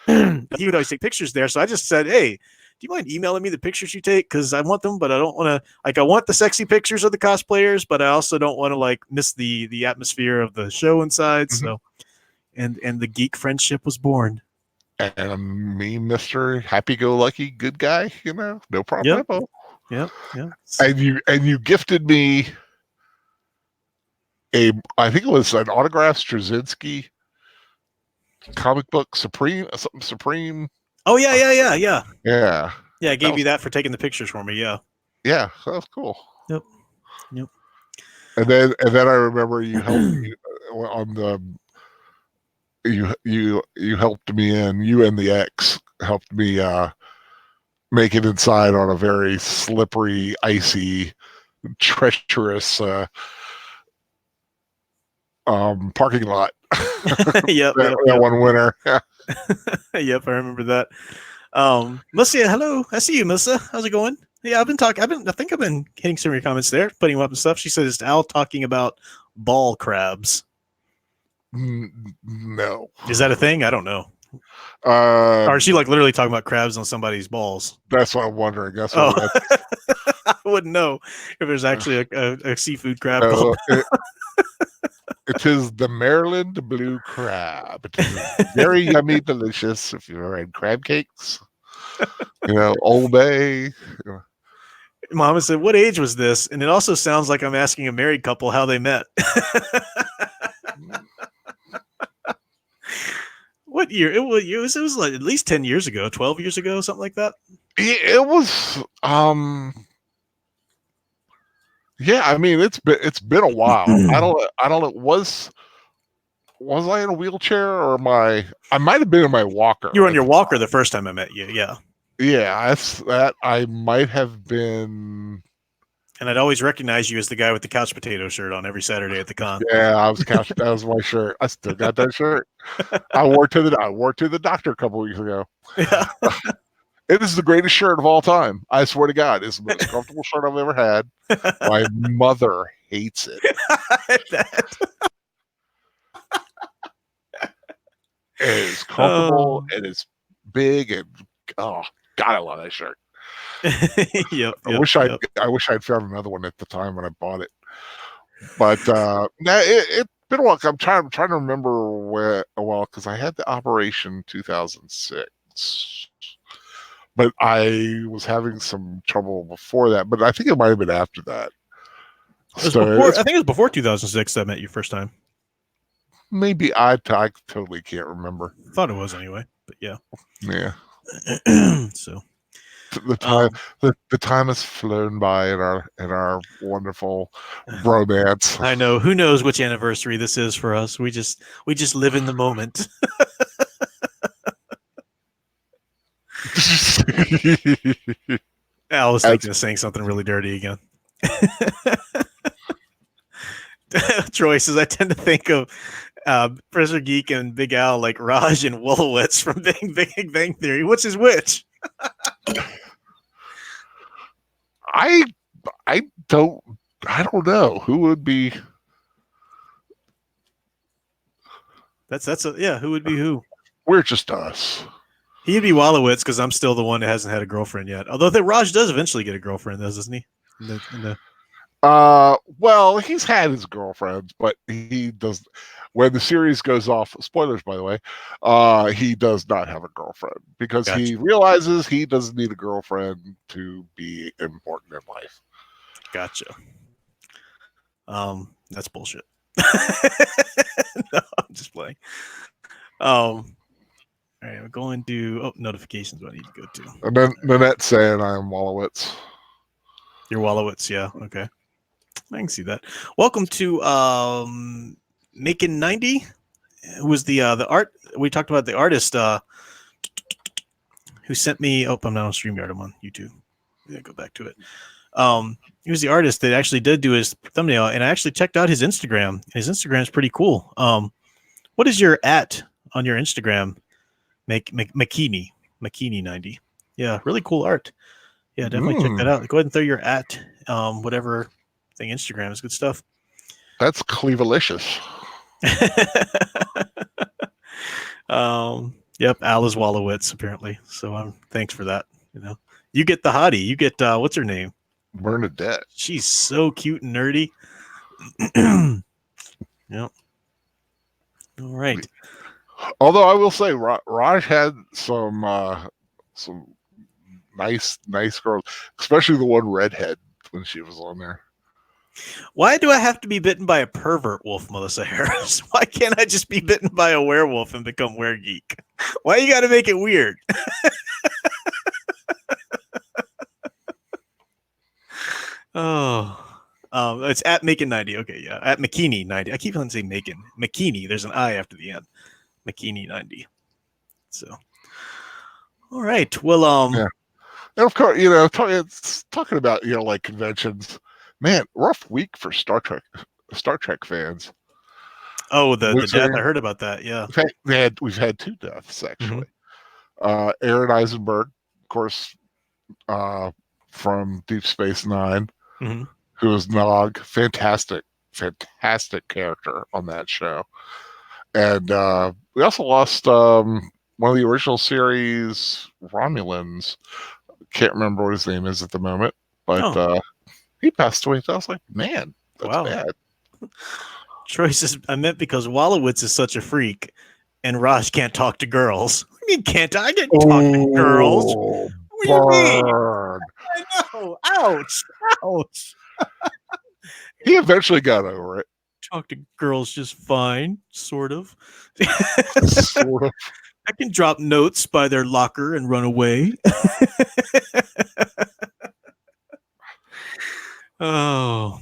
He would always take pictures there. So I just said, "Hey, do you mind emailing me the pictures you take? Because I want them, but I don't want to, I want the sexy pictures of the cosplayers, but I also don't want to miss the atmosphere of the show inside." So, and the geek friendship was born.
And me, Mr. Happy-go-lucky good guy, no problem.
Yeah.
And you gifted me I think it was an autographed Straczynski comic book Supreme.
Oh yeah.
Yeah,
I gave you that for taking the pictures for me. Yeah,
that was cool.
Yep.
And then I remember you helped me on the you helped me in. You and the X helped me make it inside on a very slippery, icy, treacherous parking lot.
Yep,
that one winter.
Yep, I remember that. Melissa, hello. I see you, Melissa. How's it going? Yeah, I think I've been hitting some of your comments there, putting them up and stuff. She says it's Al talking about ball crabs.
No.
Is that a thing? I don't know. Or is she like literally talking about crabs on somebody's balls?
That's what I'm wondering.
I wouldn't know if there's actually a seafood crab called.
It is the Maryland blue crab. It is very yummy, delicious. If you've ever had crab cakes, Old Bay.
Mama said, "What age was this?" And it also sounds like I'm asking a married couple how they met. What year? It was like at least 10 years ago, 12 years ago, something like that.
It was. Yeah, I mean it's been a while. I don't. Was I in a wheelchair or I might have been in my walker.
You were on your walker the first time I met you. Yeah.
Yeah, that I might have been.
And I'd always recognize you as the guy with the couch potato shirt on every Saturday at the con.
Yeah, I was that was my shirt. I still got that shirt. I wore to the doctor a couple weeks ago.
Yeah.
It is the greatest shirt of all time. I swear to God, it's the most comfortable shirt I've ever had. My mother hates it. It is comfortable. It is big, and God, I love that shirt.
Yep.
I wish I'd found another one at the time when I bought it. But it's been a while. I'm trying to remember where. Well, because I had the operation 2006, but I was having some trouble before that. But I think it might have been after that.
I think it was before 2006 that I met you first time.
Maybe I totally can't remember.
Thought it was anyway, but yeah.
Yeah.
So
the time has flown by in our wonderful bromance.
I know. Who knows which anniversary this is for us? We just live in the moment. Al was thinking of saying something really dirty again. Troy says, I tend to think of Professor Geek and Big Al like Raj and Wolowitz from Big Bang Theory. Which is which?
I don't know who would be.
Who would be who?
We're just us.
He'd be Wolowitz because I'm still the one that hasn't had a girlfriend yet. Although Raj does eventually get a girlfriend, doesn't he?
Well, he's had his girlfriends, but he does. When the series goes off, spoilers by the way, he does not have a girlfriend because he realizes he doesn't need a girlfriend to be important in life.
Gotcha. That's bullshit. No, I'm just playing. All right, we're going to notifications. What I need to go to.
And then Nanette saying I am Wolowitz.
You're Wolowitz, yeah. Okay, I can see that. Welcome to Making 90. Who was the art? We talked about the artist who sent me. Oh, I'm not on StreamYard. I'm on YouTube. Yeah, go back to it. He was the artist that actually did do his thumbnail, and I actually checked out his Instagram. His Instagram is pretty cool. What is your @ on your Instagram? McKinney 90. Yeah, really cool art. Yeah, definitely check that out. Go ahead and throw your @ whatever thing Instagram is. Good stuff.
That's Cleavalicious.
Yep, Al is Wolowitz apparently. So thanks for that. You get the hottie. You get what's her name?
Bernadette.
She's so cute and nerdy. Yep. All right.
Although I will say, Raj had some nice girls, especially the one redhead when she was on there.
Why do I have to be bitten by a pervert wolf, Melissa Harris? Why can't I just be bitten by a werewolf and become weregeek? Why you got to make it weird? It's at Macon 90. Okay, yeah, at McKinney 90. I keep on saying Macon. McKinney. There's an I after the end. McKinney 90. So, all right. Well,
yeah. And of course, talking about like conventions. Man, rough week for Star Trek fans.
Oh, the
Which
death. I heard about that. Yeah.
we've had 2 deaths actually.
Mm-hmm.
Aaron Eisenberg, of course, from Deep Space Nine,
Mm-hmm.
who was Nog. Fantastic character on that show. And we also lost one of the original series Romulans. Can't remember what his name is at the moment, but he passed away. I was like, man, that's
Wow.
bad.
Troy says, I meant because Wallowitz is such a freak and Raj can't talk to girls. What do you mean can't I can talk to girls? What do you mean?
Burn.
I know. Ouch. Ouch.
He eventually got over it.
Talk to girls just fine, sort of.
Sort of.
I can drop notes by their locker and run away. Oh.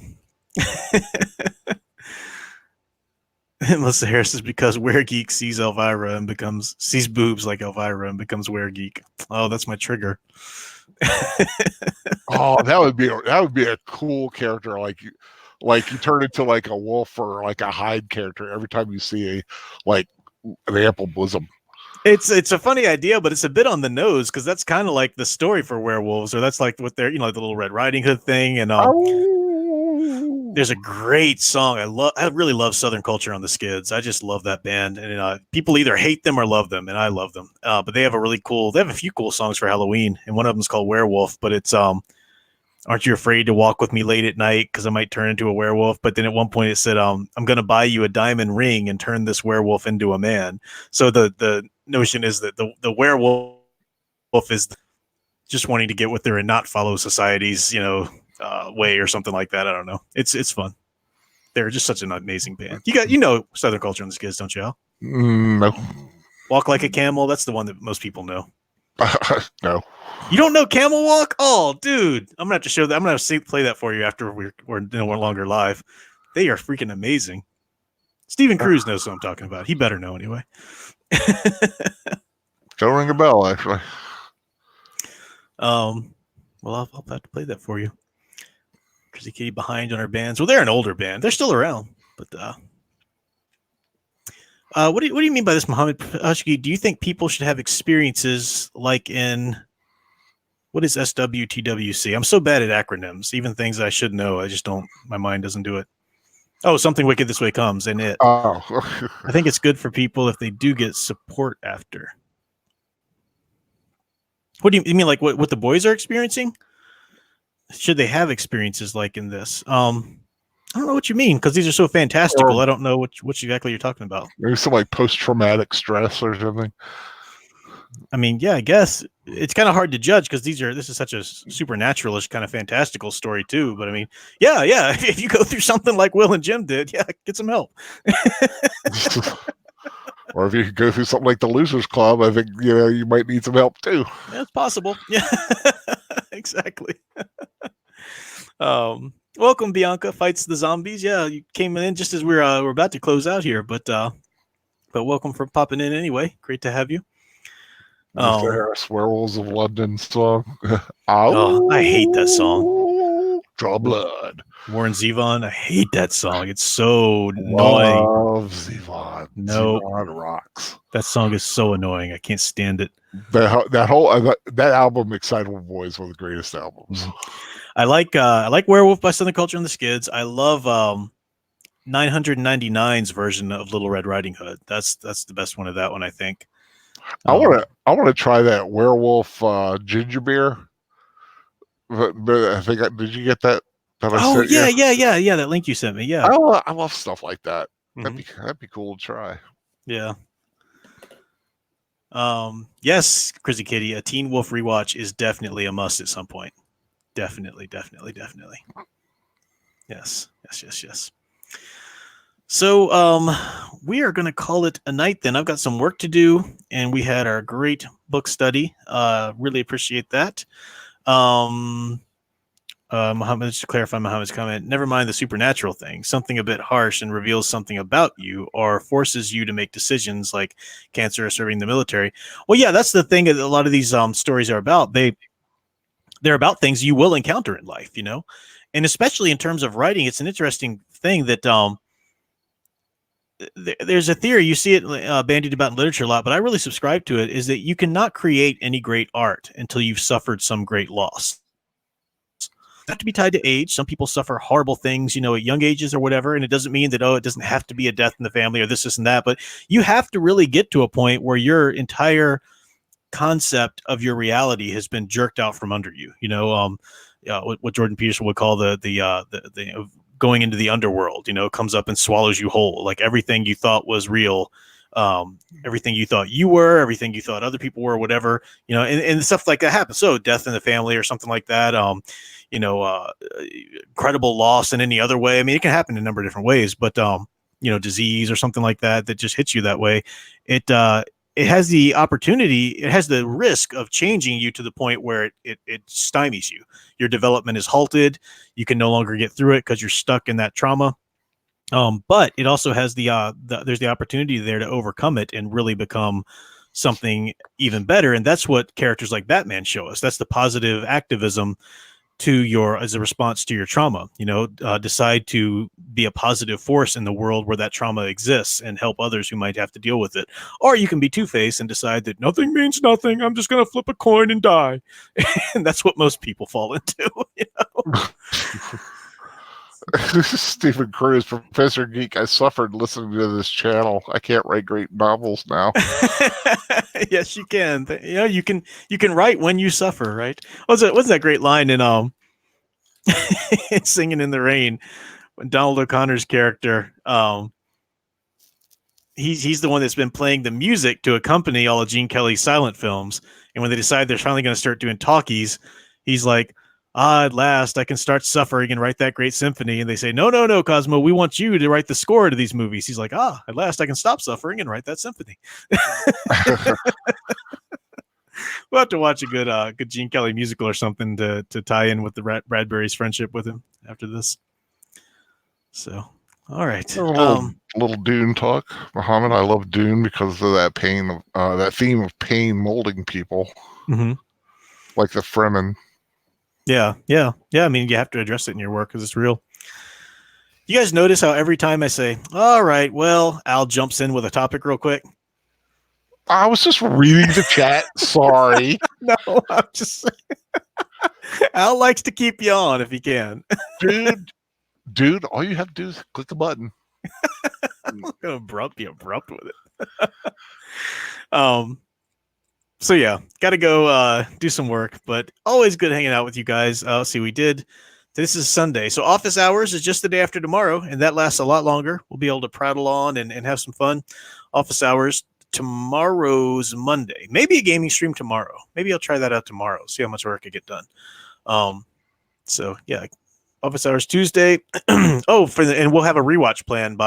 Melissa Harris is because Weregeek sees Elvira and sees boobs like Elvira and becomes Weregeek. Oh, that's my trigger.
Oh, that would be a cool character. Like you turn into like a wolf or like a Hyde character every time you see an ample bosom.
It's a funny idea, but it's a bit on the nose because that's kind of like the story for werewolves, or that's like what they're like the little Red Riding Hood thing. And there's a great song. I really love Southern Culture on the Skids. I just love that band, and people either hate them or love them, and I love them. But they have a few cool songs for Halloween, and one of them is called Werewolf. But it's aren't you afraid to walk with me late at night because I might turn into a werewolf? But then at one point it said, I'm going to buy you a diamond ring and turn this werewolf into a man. So the notion is that the werewolf is just wanting to get with her and not follow society's, way or something like that. I don't know. It's fun. They're just such an amazing band. You know Southern Culture on the Skids, don't you, Al?
No.
Walk Like a Camel. That's the one that most people know.
No.
You don't know Camel Walk? Oh, dude. I'm gonna have to show that. I'm gonna have to play that for you after we're no longer live. They are freaking amazing. Stephen Cruz knows what I'm talking about. He better know anyway.
Don't ring a bell, actually.
Well, I'll have to play that for you. Crazy Kitty behind on her bands. Well, they're an older band. They're still around, but what do you mean by this, Muhammad Ashki? Do you think people should have experiences like in what is SWTWC? I'm so bad at acronyms, even things I should know. I just don't. My mind doesn't do it. Oh, Something Wicked This Way Comes, and it.
Oh.
I think it's good for people if they do get support after. What do you mean, like what the boys are experiencing? Should they have experiences like in this? I don't know what you mean because these are so fantastical. I don't know what exactly you're talking about.
Maybe some like post-traumatic stress or something.
I mean, yeah, I guess it's kind of hard to judge because this is such a supernaturalish kind of fantastical story too. But I mean, yeah, if you go through something like Will and Jim did, yeah, get some help.
Or if you could go through something like the Losers Club, I think you might need some help too.
That's possible. Yeah, exactly. Welcome, Bianca Fights the Zombies. Yeah, you came in just as we're about to close out here, but welcome for popping in anyway. Great to have you.
Mr. Harris, Werewolves of London song.
I hate that song.
Draw Blood.
Warren Zevon. I hate that song. It's so annoying.
Love Zevon.
No,
Zevon rocks.
That song is so annoying. I can't stand it.
That album, Excitable Boys, one of the greatest albums.
I like Werewolf by Southern Culture and the Skids. I love 999's version of Little Red Riding Hood. That's the best one of that one, I think.
I want to try that Werewolf ginger beer. But I think did you get that?
Oh yeah. That link you sent me. Yeah,
I love stuff like that.
Mm-hmm.
That'd be cool to try.
Yeah. Yes, Crazy Kitty. A Teen Wolf rewatch is definitely a must at some point. Definitely. Yes. So we are going to call it a night then. I've got some work to do, and we had our great book study. Really appreciate that. Muhammad, just to clarify Muhammad's comment, never mind the supernatural thing. Something a bit harsh and reveals something about you or forces you to make decisions like cancer or serving the military. Well, yeah, that's the thing that a lot of these stories are about. They're about things you will encounter in life, and especially in terms of writing, it's an interesting thing that there's a theory, you see it bandied about in literature a lot, but I really subscribe to it, is that you cannot create any great art until you've suffered some great loss. Not to be tied to age. Some people suffer horrible things, at young ages or whatever. And it doesn't mean that, it doesn't have to be a death in the family or this and that. But you have to really get to a point where your entire concept of your reality has been jerked out from under you. What Jordan Peterson would call the going into the underworld, comes up and swallows you whole. Like everything you thought was real, everything you thought you were, everything you thought other people were, whatever, and stuff like that happens. So death in the family or something like that, incredible loss in any other way. I mean, it can happen in a number of different ways, but, disease or something like that just hits you that way. It has the opportunity, it has the risk of changing you to the point where it stymies you. Your development is halted. You can no longer get through it because you're stuck in that trauma. But it also has there's the opportunity there to overcome it and really become something even better. And that's what characters like Batman show us. That's the positive activism as a response to your trauma. Decide to be a positive force in the world where that trauma exists and help others who might have to deal with it. Or you can be Two-Face and decide that nothing means nothing. I'm just going to flip a coin and die. And that's what most people fall into.
This is Stephen Cruz, Professor Geek. I suffered listening to this channel. I can't write great novels now.
Yes, you can. You can write when you suffer, right? What's that great line in Singing in the Rain, when Donald O'Connor's character, he's the one that's been playing the music to accompany all of Gene Kelly's silent films. And when they decide they're finally going to start doing talkies, he's like, at last I can start suffering and write that great symphony. And they say, no, Cosmo, we want you to write the score to these movies. He's like, at last I can stop suffering and write that symphony. We'll have to watch a good Gene Kelly musical or something to tie in with the Bradbury's friendship with him after this. So, all right.
A little Dune talk, Muhammad. I love Dune because of that pain, that theme of pain molding people, like the Fremen.
Yeah. I mean, you have to address it in your work because it's real. You guys notice how every time I say, all right, well, Al jumps in with a topic real quick?
I was just reading the chat. Sorry.
No, I'm just saying. Al likes to keep you on if he can.
Dude, all you have to do is click the button.
I'm going to be abrupt with it. So yeah, got to go do some work, but always good hanging out with you guys. See, this is Sunday. So office hours is just the day after tomorrow, and that lasts a lot longer. We'll be able to prattle on and have some fun. Office hours tomorrow's Monday. Maybe a gaming stream tomorrow. Maybe I'll try that out tomorrow. See how much work I get done. So yeah, office hours Tuesday. And we'll have a rewatch plan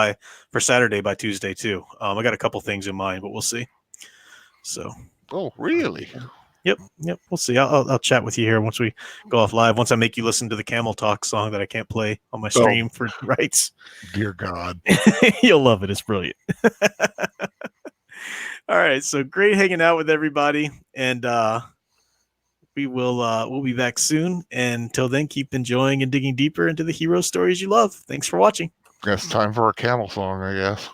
for Saturday by Tuesday too. I got a couple things in mind, but we'll see. So.
Oh, really?
Yep. We'll see. I'll chat with you here once we go off live. Once I make you listen to the Camel Talk song that I can't play on my stream for rights.
Dear God,
you'll love it. It's brilliant. All right. So great hanging out with everybody, and we'll be back soon. And until then, keep enjoying and digging deeper into the hero stories you love. Thanks for watching.
It's time for a camel song, I guess.